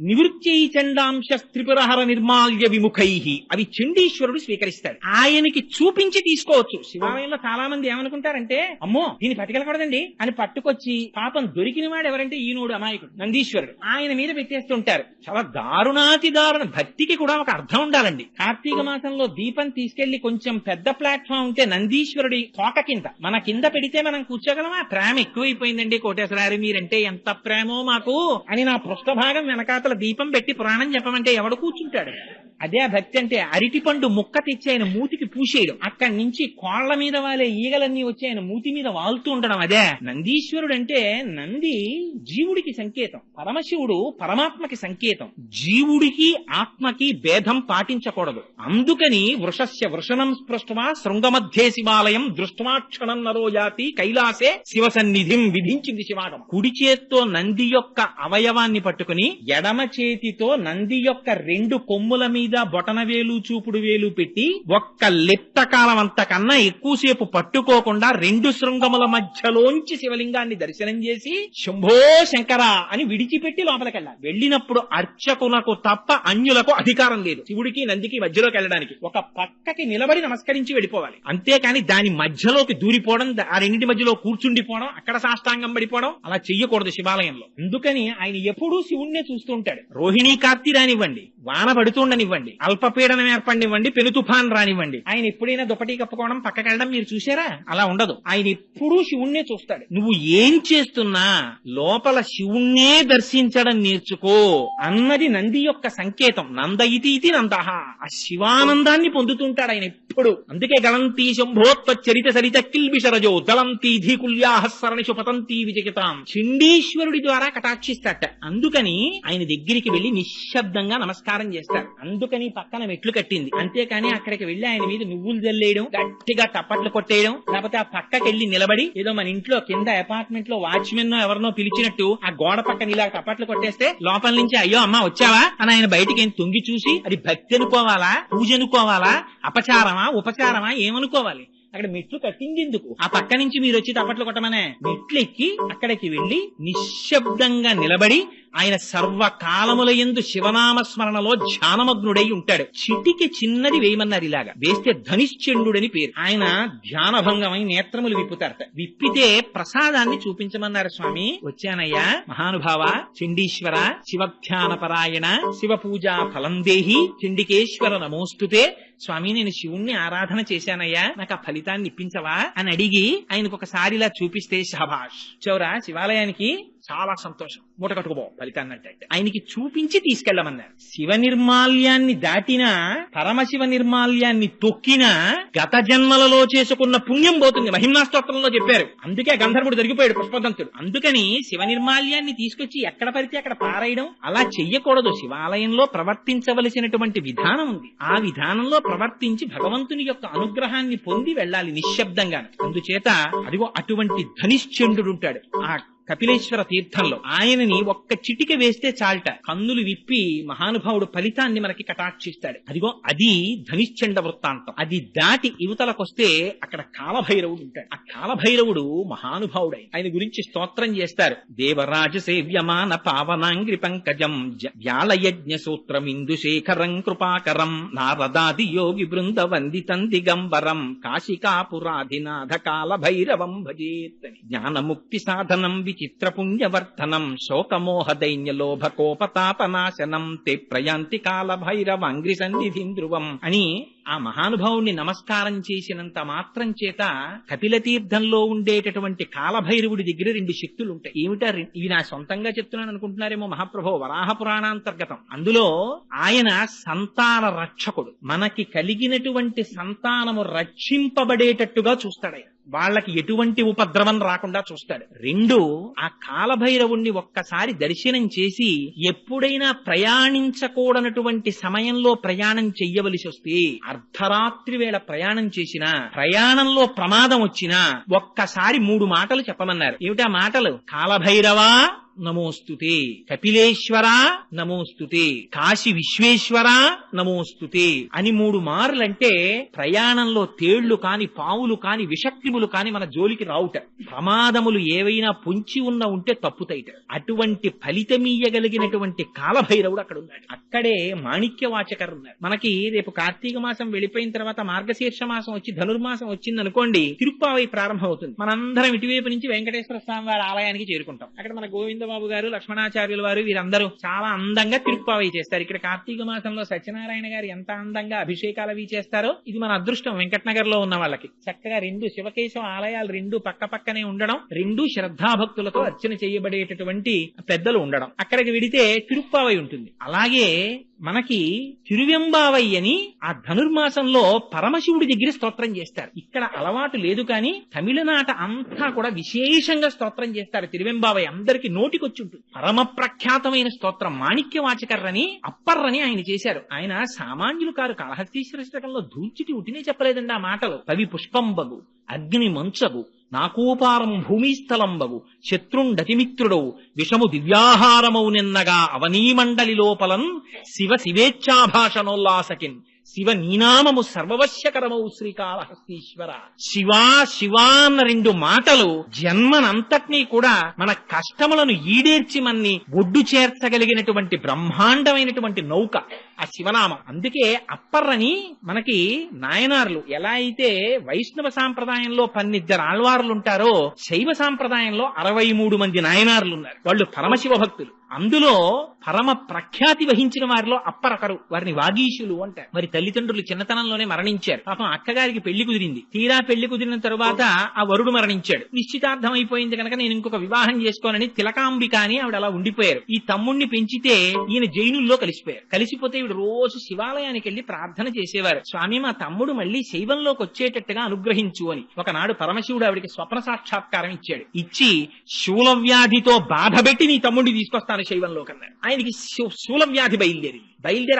[SPEAKER 1] నివృత్యై చండాంశ త్రిపురహర నిర్మాల్య విముఖై, అవి చండీశ్వరుడు స్వీకరిస్తాడు. ఆయనకి చూపించి తీసుకోవచ్చు. శివాలయంలో చాలా మంది ఏమనుకుంటారంటే, అమ్మో దీన్ని పట్టుకెళ్ళకూడదండి అని పట్టుకొచ్చి పాపం దొరికిన వాడు ఎవరంటే ఈనుడు అమాయకుడు నందీశ్వరుడు, ఆయన మీద పెట్టేస్తుంటారు. చాలా దారుణాతి దారుణ. భక్తికి కూడా ఒక అర్థం ఉండాలండి. కార్తీక మాసంలో దీపం తీసుకెళ్లి కొంచెం పెద్ద ప్లాట్ఫామ్ ఉంటే నందీశ్వరుడి తోక కింద మన కింద పెడితే మనం కూర్చోగలమా? ప్రేమ ఎక్కువైపోయిందండి కోటేశ్వరారి, మీరంటే ఎంత ప్రేమో మాకు అని నా పృష్ఠభాగం వెనకాతల దీపం పెట్టి పురాణం చెప్పమంటే ఎవడు కూర్చుంటాడు? అదే భక్తి అంటే. అరటిపండు ముక్క తెచ్చి ఆయన మూతికి పూసేయడం, అక్కడి నుంచి కోళ్ల మీద వాలే ఈగలన్నీ వచ్చి ఆయన మూతి మీద వాలుతూ ఉండడం, అదే నందీశ్వరుడు అంటే. నంది జీవుడికి సంకేతం, పరమశివుడు పరమాత్మకి సంకేతం. జీవుడికి ఆత్మకి భేదం పాటించకూడదు. అందుకని వృషస్య వృషణం స్పృష్ట్వా శృంగమధ్యే శివాలయం దృష్ట్వాక్షణం నరోజాతి కైలాసే శివ సన్నిధిం విధించింది శివాగం. కుడి చేత్తో నంది యొక్క అవయవాన్ని పట్టుకుని ఎడమ చేతితో నంది యొక్క 2 కొమ్ముల మీద బొటన వేలు చూపుడు వేలు పెట్టి ఒక్క లెప్త కాలం అంతకన్నా ఎక్కువసేపు పట్టుకోకుండా 2 శృంగముల మధ్యలోంచి శివలింగాన్ని దర్శనం చేసి శంభో శంకర అని విడిచిపెట్టి లోపలికెళ్ళాలి. వెళ్ళినప్పుడు అర్చకులకు తప్ప అన్యులకు అధికారం లేదు శివుడికి నందికి మధ్యలోకి వెళ్ళడానికి. ఒక పక్కకి నిలబడి నమస్కరించి వెళ్ళిపోవాలి. అంతేకాని దాని మధ్యలోకి దూరిపోవడం, ఆ రెండింటి మధ్యలో కూర్చుండిపోవడం, అక్కడ సాష్టాంగం పడిపోవడం అలా చెయ్యకూడదు శివాలయంలో. అందుకని ఆయన ఎప్పుడూ శివుణ్ణే చూస్తూ ఉంటాడు. రోహిణీ కార్తీ రానివ్వండి, వాన పడుతుండనివ్వండి, అల్పపీడనం ఏర్పడినివ్వండి, పెను తుఫాన్ రానివ్వండి, ఆయన ఎప్పుడైనా దుప్పటి కప్పుకోవడం పక్కకెళ్ళడం మీరు చూసారా? అలా ఉండదు. ఆయన ఎప్పుడూ శివుణ్ణే చూస్తాడు. నువ్వు ఏం చేస్తున్నా లోపల శివుణ్ణే దర్శించడం నేర్చుకో అన్నది నంది యొక్క సంకేతం. నంద ఇతి నందహ, ఆ శివానందాన్ని పొందుతుంటాడు ఆయన ఎప్పుడు. అందుకే గలంతి శంభోత్వ చరిత సరిత కిల్బిషరజో దళంతి ధీకుల్యాహస్సరణి శుపతంతి విజయతాం, చండీశ్వరుడి ద్వారా కటాక్షిస్తాట. అందుకని ఆయన దగ్గరికి వెళ్లి నిశ్శబ్దంగా నమస్కారం చేస్తారు. అందుకని పక్కన మెట్లు కట్టింది. అంతేకాని అక్కడికి వెళ్లి ఆయన మీద నువ్వులు జల్లేయడం, గట్టిగా తప్పట్లు కొట్టేయడం, లేకపోతే ఆ పక్కకి వెళ్లి నిలబడి ఏదో మన ఇంట్లో కింద అపార్ట్మెంట్ లో వాచ్మెన్ ఎవరినో పిలిచినట్టు ఆ గోడ పక్కన ఇలా తప్పట్లు కొట్టేస్తే లోపల నుంచి అయ్యో అమ్మా వచ్చావా అని ఆయన బయటికి తొంగి చూసి అది భక్తి అనుకోవాలా, పూజ అనుకోవాలా, అపచారమా ఉపచారమా ఏమనుకోవాలి? అక్కడ మెట్లు కట్టింది ఎందుకు? ఆ పక్క నుంచి మీరు వచ్చి తప్పట్లు కొట్టమనే. మెట్లు ఎక్కి అక్కడికి వెళ్లి నిశ్శబ్దంగా నిలబడి ఆయన సర్వకాలముల యందు శివనామ స్మరణలో ధ్యానమగ్నుడై ఉంటాడు. చిటికి చిన్నది వేయమన్నారు. ఇలాగా వేస్తే ధనిశ్చండుడని పేరు. ఆయన ధ్యానభంగమై నేత్రములు విప్పుతారట. విప్పితే ప్రసాదాన్ని చూపించమన్నారు. స్వామి వచ్చానయ్యా, మహానుభావ, చండీశ్వర, శివధ్యాన పరాయణ, శివ పూజా ఫలం దేహి, చండికేశ్వర నమోస్తుతే. స్వామి నేను శివుణ్ణి ఆరాధన చేశానయ్యా, నాకు ఆ ఫలితాన్ని ఇప్పించవా అని అడిగి ఆయనకు ఒకసారి ఇలా చూపిస్తే, శభాష్ చౌరా శివాలయానికి, చాలా సంతోషం, మూట కట్టుకుపో ఫలితాన్ని అంటే ఆయనకి చూపించి తీసుకెళ్లమన్నారు. శివ నిర్మాల్యాన్ని దాటినా, పరమశివ నిర్మాల్యాన్ని తొక్కినా గత జన్మలలో చేసుకున్న పుణ్యం పోతుంది. మహిమ్నా స్తోత్రంలో చెప్పారు. అందుకే గంధర్వుడు దొరికిపోయాడు, పుష్పదంతుడు. అందుకని శివ నిర్మాల్యాన్ని తీసుకొచ్చి ఎక్కడ పడితే అక్కడ పారేయడం అలా చెయ్యకూడదు. శివాలయంలో ప్రవర్తించవలసినటువంటి విధానం ఉంది. ఆ విధానంలో ప్రవర్తించి భగవంతుని యొక్క అనుగ్రహాన్ని పొంది వెళ్ళాలి నిశ్శబ్దంగా. అందుచేత అదిగో అటువంటి ధనిశ్చండు ఉంటాడు ఆ కపిలేశ్వర తీర్థంలో. ఆయనని ఒక్క చిటిక వేస్తే చాలట, కన్నులు విప్పి మహానుభావుడు ఫలితాన్ని మనకి కటాక్షిస్తాడు. అదిగో అది ధనిశ్చండ వృత్తాంతం. అది దాటి యువతలకొస్తే అక్కడ కాలభైరవుడు ఉంటాడు. ఆ కాలభైరవుడు మహానుభావుడు. ఆయన గురించి స్తోత్రం చేస్తారు. దేవరాజ సేవ్యమాన పావనాంగ్రి పంకజం వ్యాళయజ్ఞ సూత్రం ఇందుశేఖరం కృపాకరం నారదాది యోగి బృంద వందితం దిగంబరం కాశికాపురాధినాథ కాలభైరవం భజేత్. జ్ఞానముక్తి సాధనం చిత్రపుణ్యవర్ధనం శోకమోహ దైన్య లోభ కోపతాపనాశనం తే ప్రయాంతి కాల భైరవాంగ్రి సన్నిధిం ధ్రువం అని ఆ మహానుభావుణ్ణి నమస్కారం చేసినంత మాత్రం చేత కపిల తీర్థంలో ఉండేటటువంటి కాలభైరవుడి దగ్గర 2 శక్తులు ఉంటాయి. ఏమిటా? ఇవి నా సొంతంగా చెప్తున్నాను అనుకుంటున్నారేమో మహాప్రభో, వరాహ పురాణాంతర్గతం. అందులో ఆయన సంతాన రక్షకుడు. మనకి కలిగినటువంటి సంతానము రక్షింపబడేటట్టుగా చూస్తాడు. వాళ్ళకి ఎటువంటి ఉపద్రవం రాకుండా చూస్తాడు. 2 ఆ కాలభైరవుణ్ణి ఒక్కసారి దర్శనం చేసి ఎప్పుడైనా ప్రయాణించకూడనటువంటి సమయంలో ప్రయాణం చెయ్యవలసి వస్తే, అర్ధరాత్రి వేళ ప్రయాణం చేసినా, ప్రయాణంలో ప్రమాదం వచ్చినా ఒక్కసారి 3 మాటలు చెప్పమన్నారు. ఏమిటా మాటలు? కాలభైరవా నమోస్తుతే, కపిలేశ్వర నమోస్తుతే, కాశీ విశ్వేశ్వర నమోస్తుతే అని 3 మార్లంటే ప్రయాణంలో తేళ్లు కాని, పావులు కాని, విషక్రిములు కాని మన జోలికి రావుట. ప్రమాదములు ఏవైనా పొంచి ఉంటే తప్పుతాయిట. అటువంటి ఫలితమీయగలిగినటువంటి కాలభైరవుడు అక్కడ ఉన్నాడు. అక్కడే మాణిక్యవాచకరు ఉన్నారు. మనకి రేపు కార్తీక మాసం వెళ్ళిపోయిన తర్వాత మార్గశీర్ష మాసం వచ్చి ధనుర్మాసం వచ్చిందనుకోండి, తిరుప్పావై ప్రారంభం అవుతుంది. మనందరం ఇటువైపు నుంచి వెంకటేశ్వర స్వామి వారి ఆలయానికి చేరుకుంటాం. అక్కడ మన గోవింద బాబు గారు, లక్ష్మణాచార్యుల వారు, వీరందరూ చాలా అందంగా తిరుప్పావై చేస్తారు. ఇక్కడ కార్తీక మాసంలో సత్యనారాయణ గారు ఎంత అందంగా అభిషేకాలు అవి చేస్తారో, ఇది మన అదృష్టం. వెంకటనగర్ లో ఉన్న వాళ్ళకి చక్కగా 2 శివకేశవ ఆలయాలు 2 పక్క పక్కనే ఉండడం, 2 శ్రద్ధాభక్తులతో అర్చన చేయబడేటటువంటి పెద్దలు ఉండడం. అక్కడికి వెడితే తిరుప్పావై ఉంటుంది. అలాగే మనకి తిరువెంబావై అని ఆ ధనుర్మాసంలో పరమశివుడి దగ్గర స్తోత్రం చేస్తారు. ఇక్కడ అలవాటు లేదు కానీ తమిళనాట అంతా కూడా విశేషంగా స్తోత్రం చేస్తారు. తిరువెంబావై అందరికి నోటికొచ్చి ఉంటుంది. పరమ ప్రఖ్యాతమైన స్తోత్రం మాణిక్యవాచకర్రని అప్పర్రని ఆయన చేశారు. ఆయన సామాన్యులు కారు. కాళహస్తీశ్వర శతకంలో ధూర్చిటి ఉట్టినే చెప్పలేదండి ఆ మాటలు. కవి పుష్పంబగు, అగ్ని మంచగు, నాకూపారం భూమిస్థలంబగు, శత్రుండతిమిత్రుడవు, విషము దివ్యాహారమౌ నిన్నగా అవనీమండలి లోపలన్ శివ శివేచ్ఛాభాషణోల్లాసకిన్ శివ నీనామము సర్వవశ్యకరమౌ శ్రీకాళహస్తీశ్వర. శివా శివా అన్న 2 మాటలు జన్మనంతటినీ కూడా మన కష్టములను ఈడేర్చి మన్ని ఒడ్డు చేర్చగలిగినటువంటి బ్రహ్మాండమైనటువంటి నౌక ఆ శివనామం. అందుకే అప్పర్రని మనకి నాయనార్లు ఎలా అయితే వైష్ణవ సాంప్రదాయంలో 12 ఆళ్వార్లు ఉంటారో, శైవ సాంప్రదాయంలో 63 మంది నాయనార్లు ఉన్నారు. వాళ్ళు పరమశివ భక్తులు. అందులో పరమ ప్రఖ్యాతి వహించిన వారిలో అప్పరొకరు. వారిని వాగీశులు అంటారు. వారి తల్లిదండ్రులు చిన్నతనంలోనే మరణించారు. పాపం అక్కగారికి పెళ్లి కుదిరింది. తీరా పెళ్లి కుదిరిన తరువాత ఆ వరుడు మరణించాడు. నిశ్చితార్థం అయిపోయింది కనుక నేను ఇంకొక వివాహం చేసుకోనని తిలకాంబిక అని ఆవిడ అలా ఉండిపోయారు. ఈ తమ్ముణ్ణి పెంచితే ఈయన జైనుల్లో కలిసిపోయారు. కలిసిపోతే ఈవిడ రోజు శివాలయానికి వెళ్లి ప్రార్థన చేసేవారు. స్వామి మా తమ్ముడు మళ్లీ శైవంలోకి వచ్చేటట్టుగా అనుగ్రహించు అని. ఒకనాడు పరమశివుడు ఆవిడికి స్వప్న సాక్షాత్కారం ఇచ్చాడు. ఇచ్చి శూలవ్యాధితో బాధపెట్టి నీ తమ్ముడిని తీసుకొస్తాను శైవంలోకి అన్నాడు. ఆయనకి శూలవ్యాధి బయలుదేరి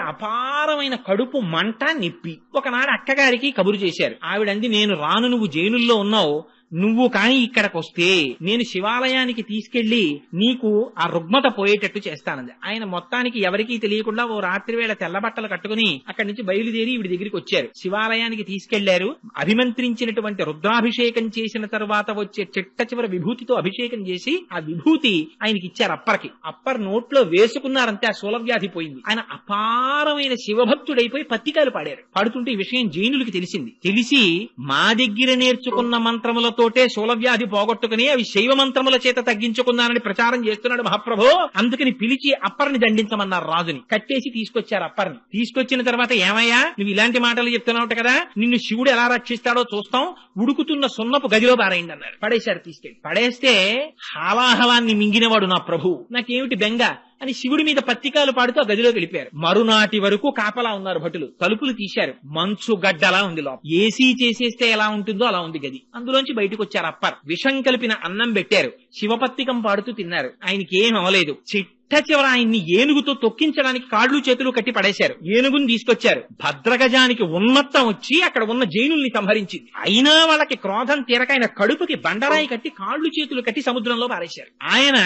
[SPEAKER 1] అపారమైన కడుపు మంట, నొప్పి. ఒకనాడు అక్కగారికి కబురు చేశారు. ఆవిడంది, నేను రాను, నువ్వు జైనుల్లో ఉన్నావు, నువ్వు కాని ఇక్కడికి వస్తే నేను శివాలయానికి తీసుకెళ్లి నీకు ఆ రుగ్మత పోయేటట్టు చేస్తానంది. ఆయన మొత్తానికి ఎవరికీ తెలియకుండా ఓ రాత్రి వేళ తెల్లబట్టలు కట్టుకుని అక్కడి నుంచి బయలుదేరి ఈవిడి దగ్గరికి వచ్చారు. శివాలయానికి తీసుకెళ్లారు. అభిమంత్రించినటువంటి రుద్రాభిషేకం చేసిన తర్వాత వచ్చే చిట్ట చివరి విభూతితో అభిషేకం చేసి ఆ విభూతి ఆయనకి ఇచ్చారు. అప్పర్కి అప్పర్ నోట్లో వేసుకున్నారంటే ఆ శూలవ్యాధి పోయింది. ఆయన అపారమైన శివభక్తుడైపోయి పత్తికాయలు పాడారు. పాడుతుంటే ఈ విషయం జైనులకి తెలిసి మా దగ్గర నేర్చుకున్న మంత్రములతోటే శూలవ్యాధి పోగొట్టుకుని అవి శైవ మంత్రముల చేత తగ్గించుకున్నానని ప్రచారం చేస్తున్నాడు మహాప్రభో. అందుకని పిలిచి అప్పర్ని దండించమన్నారు. రాజుని కట్టేసి తీసుకొచ్చారు. అప్పర్ని తీసుకొచ్చిన తర్వాత ఏమయ్యా నువ్వు ఇలాంటి మాటలు చెప్తున్నావు కదా, నిన్ను శివుడు ఎలా రక్షిస్తాడో చూస్తాం, ఉడుకుతున్న సున్నపు గదిలో పారేయండి అన్నారు. పడేశారు. తీసుకెళ్ళి పడేస్తే హాలాహలాన్ని మింగినవాడు నా ప్రభు, నాకేమిటి బెంగ అని శివుడి మీద పత్తికాలు పాడుతూ ఆ గదిలోకి వెళ్ళిపోయారు. మరునాటి వరకు కాపలా ఉన్నారు భటులు. తలుపులు తీశారు. మంచు గడ్డలా ఉంది లోపల. ఏసీ చేసేస్తే ఎలా ఉంటుందో అలా ఉంది గది. అందులోంచి బయటకు వచ్చారు. అప్పర్ విషం కలిపిన అన్నం పెట్టారు. శివపత్తికం పాడుతూ తిన్నారు. ఆయనకి ఏం అవలేదు. చివర ఆయన్ని ఏనుగుతో తొక్కించడానికి కాళ్ళు చేతులు కట్టి పడేశారు. ఏనుగుని తీసుకొచ్చారు. భద్రగజానికి ఉన్మత్తం వచ్చి అక్కడ ఉన్న జైనుల్ని సంహరించింది. అయినా వాళ్ళకి క్రోధం తీరక ఆయన కడుపుకి బండరాయి కట్టి కాళ్ళు చేతులు కట్టి సముద్రంలో పారేశారు. ఆయన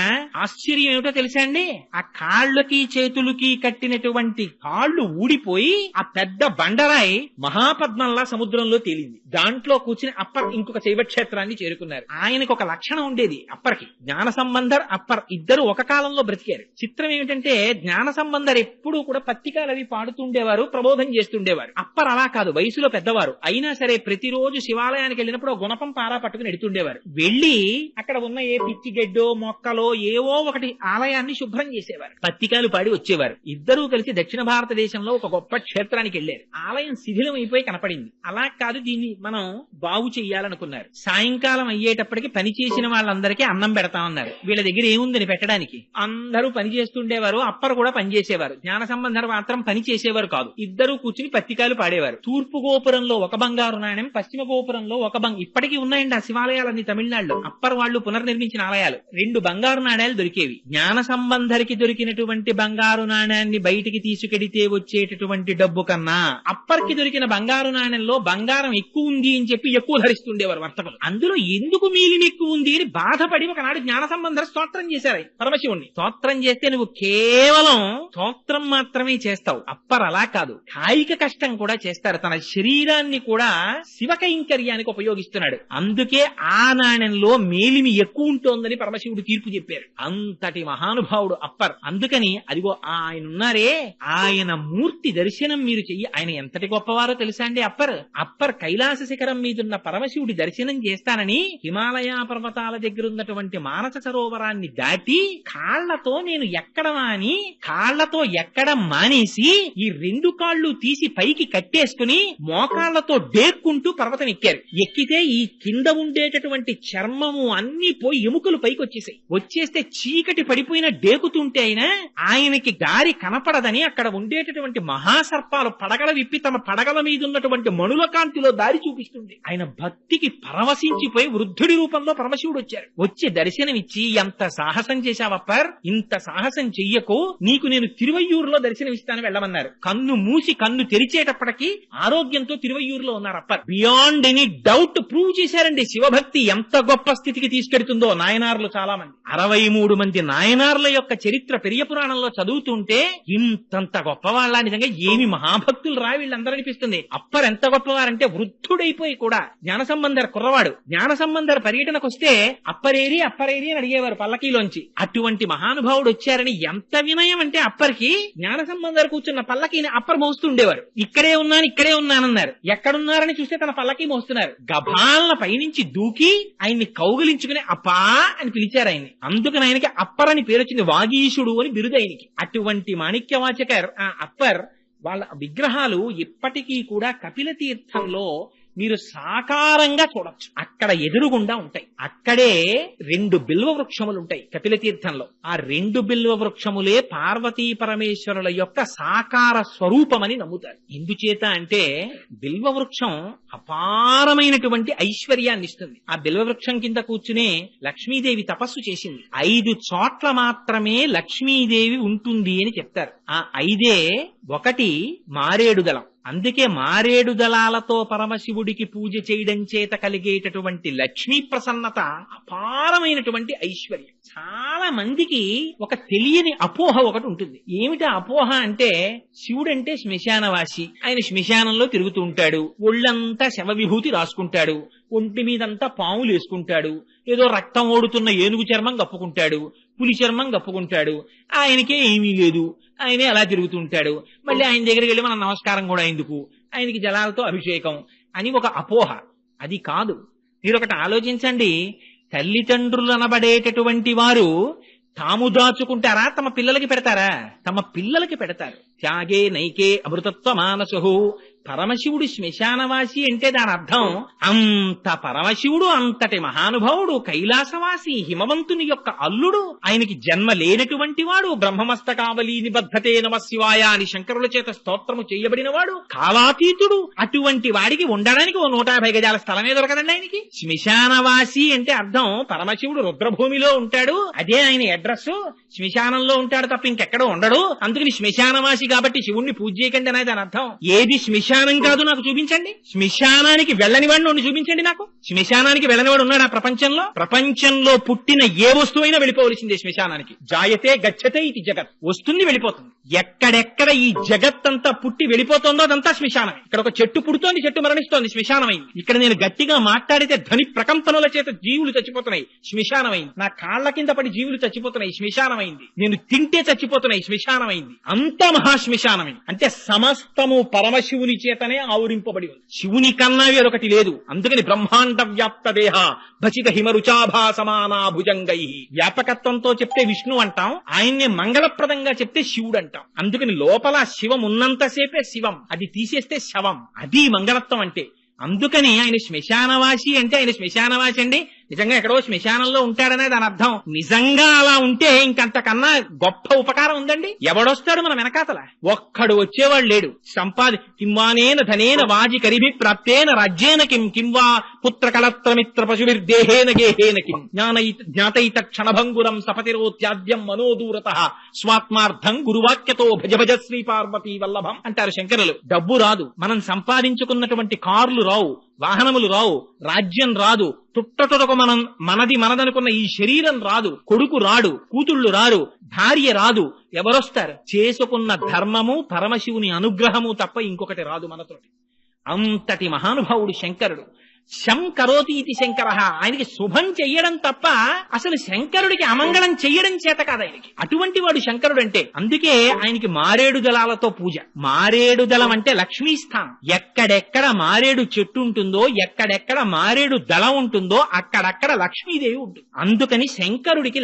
[SPEAKER 1] ఆశ్చర్యం ఏమిటో తెలుసా అండి, ఆ కాళ్ళకి చేతులకి కట్టినటువంటి కాళ్ళు ఊడిపోయి ఆ పెద్ద బండరాయి మహాపద్మంలా సముద్రంలో తేలింది. దాంట్లో కూర్చుని అప్పర్ ఇంకొక శైవక్షేత్రాన్ని చేరుకున్నారు. ఆయనకు ఒక లక్షణం ఉండేది. అప్పర్కి జ్ఞాన సంబంధర్ అప్పర్ ఇద్దరు ఒక కాలంలో బ్రతికారు. చిత్రం ఏమిటంటే జ్ఞాన సంబంధర్ ఎప్పుడూ కూడా పత్రికలు అవి పాడుతుండేవారు, ప్రబోధం చేస్తుండేవారు. అప్పర్ అలా కాదు, వయసులో పెద్దవారు. అయినా సరే ప్రతిరోజు శివాలయానికి వెళ్ళినప్పుడు గుణపం పారా పట్టుకుని ఎడుతుండేవారు. వెళ్లి అక్కడ ఉన్న ఏ పిచ్చి గడ్డో మొక్కలో ఏవో ఒకటి ఆలయాన్ని శుభ్రం చేసేవారు. పత్రికలు పాడి వచ్చేవారు. ఇద్దరూ కలిసి దక్షిణ భారతదేశంలో ఒక గొప్ప క్షేత్రానికి వెళ్లారు. ఆలయం శిథిలం అయిపోయి కనపడింది. అలా కాదు, దీన్ని మనం బాగు చెయ్యాలనుకున్నారు. సాయంకాలం అయ్యేటప్పటికి పని చేసిన వాళ్ళందరికీ అన్నం పెడతామన్నారు. వీళ్ళ దగ్గర ఏముందని పెట్టడానికి. అందరూ పని చేస్తుండేవారు. అప్పర్ కూడా పనిచేసేవారు. జ్ఞాన సంబంధర్ మాత్రం పని చేసేవారు కాదు. ఇద్దరు కూర్చుని పత్రికలు పాడేవారు. తూర్పు గోపురంలో ఒక బంగారు నాణ్యం, పశ్చిమ గోపురంలో ఒక ఇప్పటికీ ఉన్నాయండి ఆ శివాలయాలన్నీ తమిళనాడులో. అప్పర్ వాళ్ళు పునర్నిర్మించిన ఆలయాలు. 2 బంగారు నాణ్యాలు దొరికేవి. జ్ఞాన సంబంధరికి దొరికినటువంటి బంగారు నాణ్యాన్ని బయటికి తీసుకెడితే వచ్చేటటువంటి డబ్బు కన్నా అప్పర్కి దొరికిన బంగారు నాణ్యంలో బంగారం ఎక్కువ ఉంది అని చెప్పి ఎక్కువ ధరిస్తుండేవారు వర్తకులు. అందులో ఎందుకు మీలిమి ఎక్కువ ఉంది అని బాధపడి ఒకనాడు జ్ఞాన సంబంధర స్తోత్రం చేశారు పరమశివుణ్ణి. స్తోత్రం చేస్తే నువ్వు కేవలం స్తోత్రం మాత్రమే చేస్తావు. అప్పర్ అలా కాదు, కాయిక కష్టం కూడా చేస్తారు. తన శరీరాన్ని కూడా శివ కైంకర్యానికి ఉపయోగిస్తున్నాడు. అందుకే ఆ నాణ్యంలో మేలిమి ఎక్కువ ఉంటోందని పరమశివుడు తీర్పు చెప్పారు. అంతటి మహానుభావుడు అప్పర్. అందుకని అదిగో ఆయన ఉన్నారే, ఆయన మూర్తి దర్శనం మీరు చెయ్యి. ఆయన ఎంతటి గొప్పవారో తెలుసా అండి అప్పర్ కైలాస శిఖరం మీదున్న పరమశివుడి దర్శనం చేస్తానని హిమాలయ పర్వతాల దగ్గర ఉన్నటువంటి మానస సరోవరాన్ని దాటి కాళ్లతో నేను ఎక్కడమా అని కాళ్లతో ఎక్కడం మానేసి ఈ 2 కాళ్ళు తీసి పైకి కట్టేసుకుని మోకాళ్లతో డేక్కుంటూ పర్వతం ఎక్కారు. ఎక్కితే ఈ కింద ఉండేటటువంటి చర్మము అన్ని పోయి ఎముకలు పైకి వచ్చేస్తే చీకటి పడిపోయిన డేకుతుంటే ఆయనకి దారి కనపడదని అక్కడ ఉండేటటువంటి మహాసర్పాలు పడగల విప్పి తమ పడగల మీద ఉన్నటువంటి మణుల కాంతిలో దారి చూపిస్తుంది. ఆయన భక్తికి పరవశించిపోయి వృద్ధుడి రూపంలో పరమశివుడు వచ్చి దర్శనమిచ్చి, ఎంత సాహసం చేశావప్పర్, ఇంత సాహసం చెయ్యకు, నీకు నేను తిరువయ్యూరులో దర్శనమిస్తాను వెళ్ళమన్నారు. కన్ను మూసి కన్ను తెరిచేటప్పటికి ఆరోగ్యంతో తిరువయ్యూరులో ఉన్నారు upper. Beyond any doubt prove చేశారండి శివభక్తి ఎంత గొప్ప స్థితికి తీసుకెడుతుందో. నాయనార్లు చాలా మంది, 63 మంది నాయనార్ల యొక్క చరిత్ర పెరియ పురాణంలో చదువుతుంటే ఇంతంత గొప్పవాళ్ళ, నిజంగా ఏమి మహాభక్తులు రా వీళ్ళందరూ అనిపిస్తుంది. అప్పర్ ఎంత గొప్పవారంటే వృద్ధుడైపోయి కూడా జ్ఞాన సంబంధర్ కుర్రవాడు. జ్ఞాన సంబంధర్ పర్యటనకు వస్తే అప్పరేరి అని అడిగేవారు పల్లకీలోంచి. అటువంటి మహానుభావుడు వచ్చారని ఎంత వినయం అంటే అప్పర్కి జ్ఞాన సంబంధర్ కూర్చున్న పల్లకీని అప్పర్ మోస్తుండేవారు. ఇక్కడే ఉన్నానన్నారు. ఎక్కడున్నారని చూస్తే తన పల్లకీ మోస్తున్నారు. గభాలన పైనుంచి దూకి ఆయన్ని కౌగిలించుకుని అప్పా అని పిలిచారు ఆయన్ని. అందుకని ఆయనకి అప్పర్ అని పేరు వచ్చింది. వాగీశుడు అని బిరుదు ఆయనకి. అటువంటి మాణిక్యవాచకర్ ఆ అప్పర్ వాళ్ళ విగ్రహాలు ఇప్పటికీ కూడా కపిల తీర్థంలో మీరు సాకారంగా చూడొచ్చు. అక్కడ ఎదురుగుండా ఉంటాయి. అక్కడే 2 బిల్వ వృక్షములు ఉంటాయి కపిల తీర్థంలో. ఆ 2 బిల్వ వృక్షములే పార్వతీ పరమేశ్వరుల యొక్క సాకార స్వరూపమని నమ్ముతారు. ఎందుచేత అంటే బిల్వ వృక్షం అపారమైనటువంటి ఐశ్వర్యాన్ని ఇస్తుంది. ఆ బిల్వ వృక్షం కింద కూర్చునే లక్ష్మీదేవి తపస్సు చేసింది. 5 చోట్ల మాత్రమే లక్ష్మీదేవి ఉంటుంది అని చెప్తారు. ఆ 5 ఒకటి మారేడు దళం, అందుకే మారేడు దళాలతో పరమశివుడికి పూజ చేయడం చేత కలిగేటటువంటి లక్ష్మీ ప్రసన్నత అపారమైనటువంటి ఐశ్వర్యం. చాలా మందికి ఒక తెలియని అపోహ ఒకటి ఉంటుంది. ఏమిటా అపోహ అంటే, శివుడంటే శ్మశానవాసి, ఆయన శ్మశానంలో తిరుగుతూ ఉంటాడు, ఒళ్ళంతా శవ విభూతి రాసుకుంటాడు, ఒంటి మీదంతా పాములు వేసుకుంటాడు, ఏదో రక్తం ఓడుతున్న ఏనుగు చర్మం కప్పుకుంటాడు, పులి చర్మం కప్పుకుంటాడు, ఆయనకే ఏమీ లేదు, ఆయనే అలా తిరుగుతూ ఉంటాడు, మళ్ళీ ఆయన దగ్గరికి వెళ్ళి మనం నమస్కారం కూడా ఎందుకు, ఆయనకి జలాలతో అభిషేకం అని ఒక అపోహ. అది కాదు. మీరు ఒకటి ఆలోచించండి, తల్లిదండ్రులు అనబడేటటువంటి వారు తాము దాచుకుంటారా, తమ పిల్లలకి పెడతారా? తమ పిల్లలకి పెడతారు. త్యాగే నైకే అమృతత్వ మానసు. పరమశివుడు శ్మశానవాసి అంటే దాని అర్థం అంత పరమశివుడు అంతటి మహానుభావుడు, కైలాసవాసి, హిమవంతుని యొక్క అల్లుడు, ఆయనకి జన్మ లేనటువంటి వాడు, బ్రహ్మమస్తకావలి నిబద్ధతే నమ శివాయ అని శంకరుల చేత స్తోత్రము చేయబడిన వాడు, కాలాతీతుడు. అటువంటి వాడికి ఉండడానికి 150 గజాల స్థలమే దొరకదండి ఆయనకి. శ్మశానవాసి అంటే అర్థం పరమశివుడు రుద్రభూమిలో ఉంటాడు, అదే ఆయన అడ్రస్. శ్మశానంలో ఉంటాడు తప్ప ఇంకెక్కడో ఉండడు, అందుకని శ్మశానవాసి కాబట్టి శివుణ్ణి పూజ చేయకండి అనేది దాని అర్థం. ఏది శ్మశానం కాదు నాకు చూపించండి. శ్మశానానికి వెళ్ళని వాడిని చూపించండి నాకు. శ్మశానానికి వెళ్ళనివాడు ఉన్నాడు ఆ ప్రపంచంలో? ప్రపంచంలో పుట్టిన ఏ వస్తువైనా వెళ్ళిపోవలసిందే శ్మశానానికి. జాయతే గచ్చతే ఇది జగత్, వస్తుంది వెళ్ళిపోతుంది. ఎక్కడెక్కడ ఈ జగత్తంతా పుట్టి వెళ్ళిపోతుందో అదంతా శ్మశానమే. ఇక్కడ ఒక చెట్టు పుడుతోంది, చెట్టు మరణిస్తోంది, శ్మశానమైంది. ఇక్కడ నేను గట్టిగా మాట్లాడితే ధ్వని ప్రకంపనల చేత జీవులు చచ్చిపోతున్నాయి, శ్మశానమైంది. నా కాళ్ల కింద పడి జీవులు చచ్చిపోతున్నాయి, శ్మశానమైంది. నేను తింటే చచ్చిపోతున్నాయి, శ్మశానమైంది. అంత మహాశ్మశానమైంది. అంటే సమస్తము పరమశివుని చేతనే ఆవరింపబడి ఉంది. శివుని కన్నా వేరొకటి లేదు. అందుకని బ్రహ్మాండ వ్యాప్త దేహ భసిత హిమరుచాభా సమానా భుజంగై. వ్యాపకత్వంతో చెప్తే విష్ణు అంటాం, ఆయన్నే మంగళప్రదంగా చెప్తే శివుడు అంటాం. అందుకని లోపల శివం ఉన్నంతసేపే శివం, అది తీసేస్తే శవం. అది మంగళత్వం అంటే. అందుకని ఆయన శ్మశానవాసి అంటే ఆయన శ్మశానవాసి అండి నిజంగా ఎక్కడో శ్మశానంలో ఉంటాడనే దాని అర్థం. నిజంగా అలా ఉంటే ఇంకంతకన్నా గొప్ప ఉపకారం ఉందండి. ఎవడొస్తాడు మన వెనకాతల? ఒక్కడు వచ్చేవాడు లేడు. కింవానేన ధనేన వాజి కరిభి ప్రాప్తేన రాజ్యేన కింవా పుత్ర కళత్రమిత్ర పశుభిర్దేహేన గేహేన కిం జ్ఞాతైత క్షణభంగురం సపతిరోత్యాద్యం మనోదూరత స్వాత్మార్థం గురువాక్యతో భజ భజ శ్రీ పార్వతీ వల్లభం అంటారు శంకరులు. డబ్బు రాదు, మనం సంపాదించుకున్నటువంటి కార్లు రావు, వాహనములు రావు, రాజ్యం రాదు, తుట్టతుడకు మనదనుకున్న ఈ శరీరం రాదు, కొడుకు రాడు, కూతుళ్ళు రారు, భార్య రాదు. ఎవరొస్తారు? చేసుకున్న ధర్మము, పరమశివుని అనుగ్రహము తప్ప ఇంకొకటి రాదు మనతోటి. అంతటి మహానుభావుడు శంకరుడు. శం కరోతి ఇది శంకర. ఆయనకి శుభం చెయ్యడం తప్ప అసలు శంకరుడికి అమంగళం చెయ్యడం చేత కాదు ఆయనకి. అటువంటి వాడు శంకరుడు అంటే. అందుకే ఆయనకి మారేడు దళాలతో పూజ. మారేడు దళం అంటే లక్ష్మీ స్థానం. ఎక్కడెక్కడ మారేడు చెట్టు ఉంటుందో, ఎక్కడెక్కడ మారేడు దళం ఉంటుందో అక్కడక్కడ లక్ష్మీదేవి ఉంటుంది. అందుకని శంకరుడికి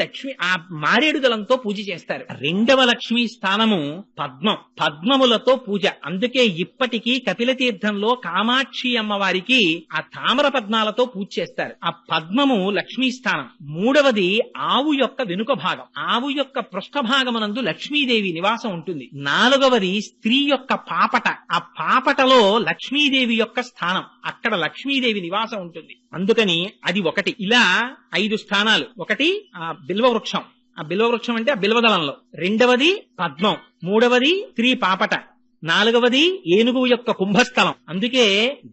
[SPEAKER 1] ఆ మారేడు దళంతో పూజ చేస్తారు. రెండవ లక్ష్మీ స్థానము పద్మం. పద్మములతో పూజ. అందుకే ఇప్పటికీ కపిల తీర్థంలో కామాక్షి అమ్మవారికి ఆ తామర పద్మాలతో పూజ చేస్తారు. ఆ పద్మము లక్ష్మీ స్థానం. మూడవది ఆవు యొక్క వెనుక భాగం. ఆవు యొక్క పృష్ఠభాగమునందు లక్ష్మీదేవి నివాసం ఉంటుంది. నాలుగవది స్త్రీ యొక్క పాపట. ఆ పాపటలో లక్ష్మీదేవి యొక్క స్థానం. అక్కడ లక్ష్మీదేవి నివాసం ఉంటుంది. అందుకని అది ఒకటి. ఇలా 5 స్థానాలు. ఒకటి ఆ బిల్వ వృక్షం. ఆ బిల్వ వృక్షం అంటే ఆ బిల్వదళంలో. రెండవది పద్మం. మూడవది స్త్రీ పాపట. నాలుగవది ఏనుగు యొక్క కుంభస్థలం. అందుకే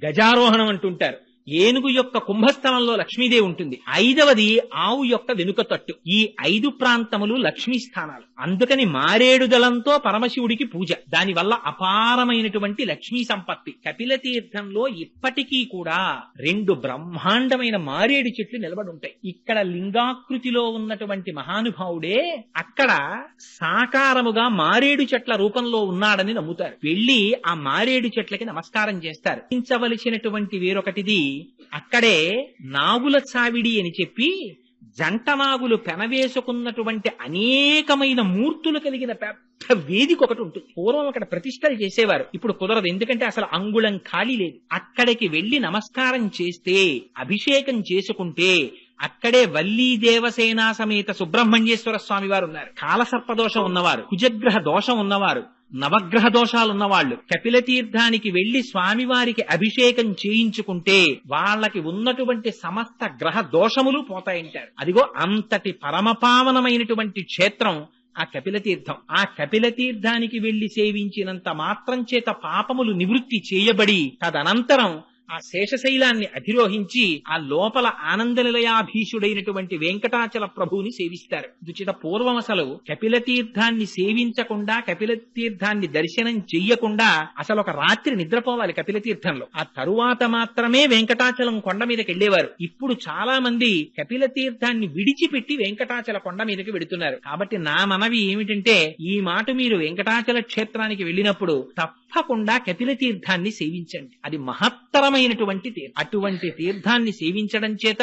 [SPEAKER 1] గజారోహణం అంటుంటారు. ఏనుగు యొక్క కుంభస్థలంలో లక్ష్మీదేవి ఉంటుంది. 5వది ఆవు యొక్క వెనుక తట్టు. ఈ 5 ప్రాంతములు లక్ష్మీ స్థానాలు. అందుకని మారేడు దళంతో పరమశివుడికి పూజ. దానివల్ల అపారమైనటువంటి లక్ష్మీ సంపత్తి. కపిల తీర్థంలో ఇప్పటికీ కూడా 2 బ్రహ్మాండమైన మారేడు చెట్లు నిలబడి ఉంటాయి. ఇక్కడ లింగాకృతిలో ఉన్నటువంటి మహానుభావుడే అక్కడ సాకారముగా మారేడు చెట్ల రూపంలో ఉన్నాడని నమ్ముతారు. వెళ్లి ఆ మారేడు చెట్లకి నమస్కారం చేస్తారు. ించవలసినటువంటి వేరొకటిది, అక్కడే నాగుల చావిడి అని చెప్పి జంట నాగులు పెనవేసుకున్నటువంటి అనేకమైన మూర్తులు కలిగిన పెద్ద వేదిక ఒకటి ఉంటుంది. పూర్వం అక్కడ ప్రతిష్టలు చేసేవారు. ఇప్పుడు కుదరదు, ఎందుకంటే అసలు అంగుళం ఖాళీ లేదు. అక్కడికి వెళ్లి నమస్కారం చేస్తే, అభిషేకం చేసుకుంటే అక్కడే వల్లీ దేవసేనా సమేత సుబ్రహ్మణ్యేశ్వర స్వామి వారు ఉన్నారు. కాలసర్పదోషం ఉన్నవారు, కుజగ్రహ దోషం ఉన్నవారు, నవగ్రహ దోషాలున్నవాళ్లు కపిల తీర్థానికి వెళ్లి స్వామివారికి అభిషేకం చేయించుకుంటే వాళ్ళకి ఉన్నటువంటి సమస్త గ్రహ దోషములు పోతాయంటారు. అదిగో అంతటి పరమపావనమైనటువంటి క్షేత్రం ఆ కపిల తీర్థం. ఆ కపిల తీర్థానికి వెళ్లి సేవించినంత మాత్రం చేత పాపములు నివృత్తి చేయబడి తదనంతరం ఆ శేషశైలాన్ని అధిరోహించి ఆ లోపల ఆనందనిలయాధీశుడైనటువంటి వెంకటాచల ప్రభువుని సేవిస్తారు. దుచిత పూర్వం అసలు కపిల తీర్థాన్ని సేవించకుండా, కపిల తీర్థాన్ని దర్శనం చెయ్యకుండా అసలు ఒక రాత్రి నిద్రపోవాలి కపిల తీర్థంలో. ఆ తరువాత మాత్రమే వెంకటాచలం కొండ మీదకి వెళ్లేవారు. ఇప్పుడు చాలా మంది కపిల తీర్థాన్ని విడిచిపెట్టి వెంకటాచల కొండ మీదకి వెడుతున్నారు. కాబట్టి నా మనవి ఏమిటంటే, ఈ మాట మీరు వెంకటాచల క్షేత్రానికి వెళ్ళినప్పుడు తప్పకుండా కపిల తీర్థాన్ని సేవించండి. అది మహత్తరమైనటువంటి తీర్థం. అటువంటి తీర్థాన్ని సేవించడం చేత,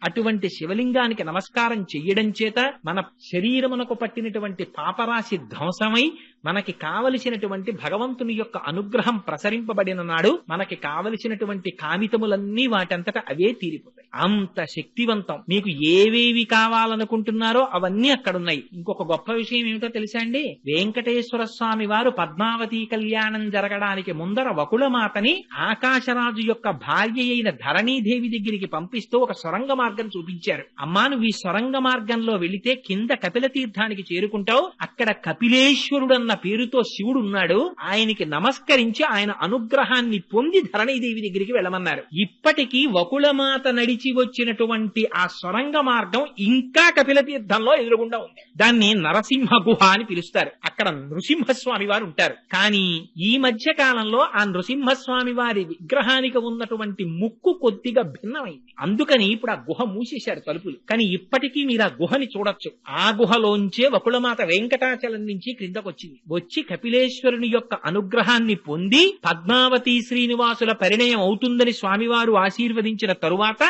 [SPEAKER 1] అటువంటి శివలింగానికి నమస్కారం చెయ్యడం చేత మన శరీరమునకు పట్టినటువంటి పాపరాశి ధ్వంసమై మనకి కావలసినటువంటి భగవంతుని యొక్క అనుగ్రహం ప్రసరింపబడిన నాడు మనకి కావలసినటువంటి కామితములన్నీ వాటంతట అవే తీరిపోతాయి. అంత శక్తివంతం. మీకు ఏవేవి కావాలనుకుంటున్నారో అవన్నీ అక్కడున్నాయి. ఇంకొక గొప్ప విషయం ఏమిటో తెలుసా అండి? వెంకటేశ్వర స్వామి వారు పద్మావతి కళ్యాణం జరగడానికి ముందర వకుళమాతని ఆకాశరాజు యొక్క భార్య అయిన ధరణీదేవి దగ్గరికి పంపిస్తూ ఒక సొరంగ మార్గం చూపించారు. అమ్మా, నువ్వు ఈ సొరంగ మార్గంలో వెళితే కింద కపిల తీర్థానికి చేరుకుంటావు. అక్కడ కపిలేశ్వరుడన్న పేరుతో శివుడు ఉన్నాడు. ఆయనకి నమస్కరించి ఆయన అనుగ్రహాన్ని పొంది ధరణీదేవి దగ్గరికి వెళ్ళమన్నారు. ఇప్పటికీ వకుళమాత నడిచి వచ్చినటువంటి ఆ సొరంగ మార్గం ఇంకా కపిల తీర్థంలో ఎదురుగుండా ఉంది. దాన్ని నరసింహ గుహ అని పిలుస్తారు. అక్కడ నృసింహస్వామి వారు ఉంటారు. కానీ ఈ మధ్య కాలంలో ఆ నృసింహస్వామి వారి విగ్రహానికి ఉన్నటువంటి ముక్కు కొద్దిగా భిన్నమైంది. అందుకని ఇప్పుడు ఆ గుహ మూసేశారు తలుపులు. కానీ ఇప్పటికీ మీరు ఆ గుహని చూడొచ్చు. ఆ గుహలోంచే వకుళమాత వెంకటాచలం నుంచి క్రిందకొచ్చింది. వచ్చి కపిలేశ్వరుని యొక్క అనుగ్రహాన్ని పొంది పద్మావతి శ్రీనివాసుల పరిణయం అవుతుందని స్వామివారు ఆశీర్వదించిన తరువాత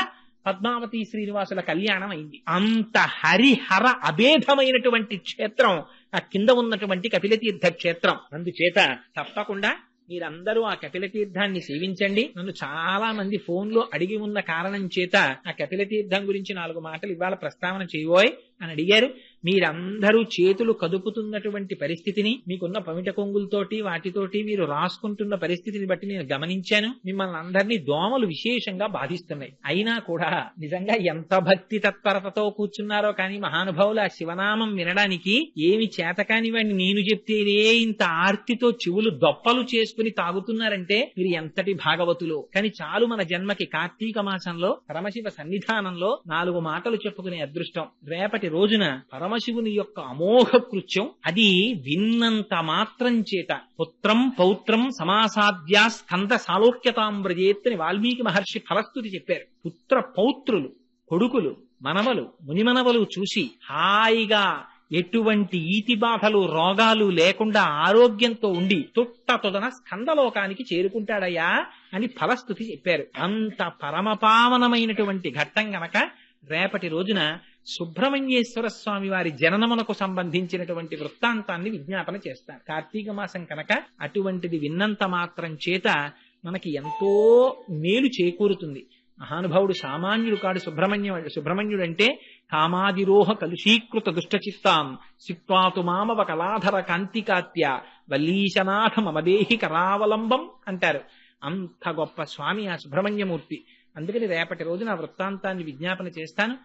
[SPEAKER 1] పద్మావతి శ్రీనివాసుల కళ్యాణం అయింది. అంత హరిహర అభేదమైనటువంటి క్షేత్రం ఆ కింద ఉన్నటువంటి కపిలతీర్థ క్షేత్రం. అందుచేత తప్పకుండా మీరందరూ ఆ కపిల తీర్థాన్ని సేవించండి. నన్ను చాలా మంది ఫోన్లో అడిగి ఉన్న కారణం చేత ఆ కపిల తీర్థం గురించి 4 మాటలు ఇవాళ ప్రస్తావన చేయబోయ్ అని అడిగారు. మీరందరూ చేతులు కదుపుతున్నటువంటి పరిస్థితిని, మీకున్న పమిట కొంగులతోటి వాటితోటి మీరు రాసుకుంటున్న పరిస్థితిని బట్టి నేను గమనించాను. మిమ్మల్ని అందరినీ దోమలు విశేషంగా బాధిస్తున్నాయి. అయినా కూడా నిజంగా ఎంత భక్తి తత్పరతతో కూర్చున్నారో కానీ మహానుభావులు ఆ శివనామం వినడానికి ఏమి చేతకాని వాడిని నేను చెప్తేనే ఇంత ఆర్తితో చెవులు దొప్పలు చేసుకుని తాగుతున్నారంటే మీరు ఎంతటి భాగవతులు. కానీ చాలు మన జన్మకి కార్తీక మాసంలో పరమశివ సన్నిధానంలో 4 మాటలు చెప్పుకునే అదృష్టం. రేపటి రోజున పరమశివుని యొక్క అమోఘ కృత్యం అది విన్నంత మాత్రం చేత పుత్రం పౌత్రం సమాసాద్యా స్కంద సాలోక్యతాంబ్రజేత్ అని వాల్మీకి మహర్షి ఫలస్తుతి చెప్పారు. పుత్ర పౌత్రులు, కొడుకులు, మనవలు, మునిమనవలు చూసి హాయిగా ఎటువంటి ఈతి బాధలు రోగాలు లేకుండా ఆరోగ్యంతో ఉండి తొట్టతొదన స్కందలోకానికి చేరుకుంటాడయ్యా అని ఫలస్తుతి చెప్పారు. అంత పరమపావనమైనటువంటి ఘట్టం గనక రేపటి రోజున సుబ్రహ్మణ్యేశ్వర స్వామి వారి జననమునకు సంబంధించినటువంటి వృత్తాంతాన్ని విజ్ఞాపన చేస్తారు. కార్తీక మాసం కనుక అటువంటిది విన్నంత మాత్రం చేత మనకి ఎంతో మేలు చేకూరుతుంది. మహానుభావుడు సామాన్యుడు కాడు. సుబ్రహ్మణ్యుడు అంటే కామాదిరోహ కలుషీకృత దుష్టచిత్తాం సిక్వాతు మామవ కళాధర కాంతికాత్య వల్లీశనాథ మమదేహి కరావలంబం అంటారు. అంత గొప్ప స్వామి ఆ సుబ్రహ్మణ్యమూర్తి. అందుకని రేపటి రోజున వృత్తాంతాన్ని విజ్ఞాపన చేస్తాను.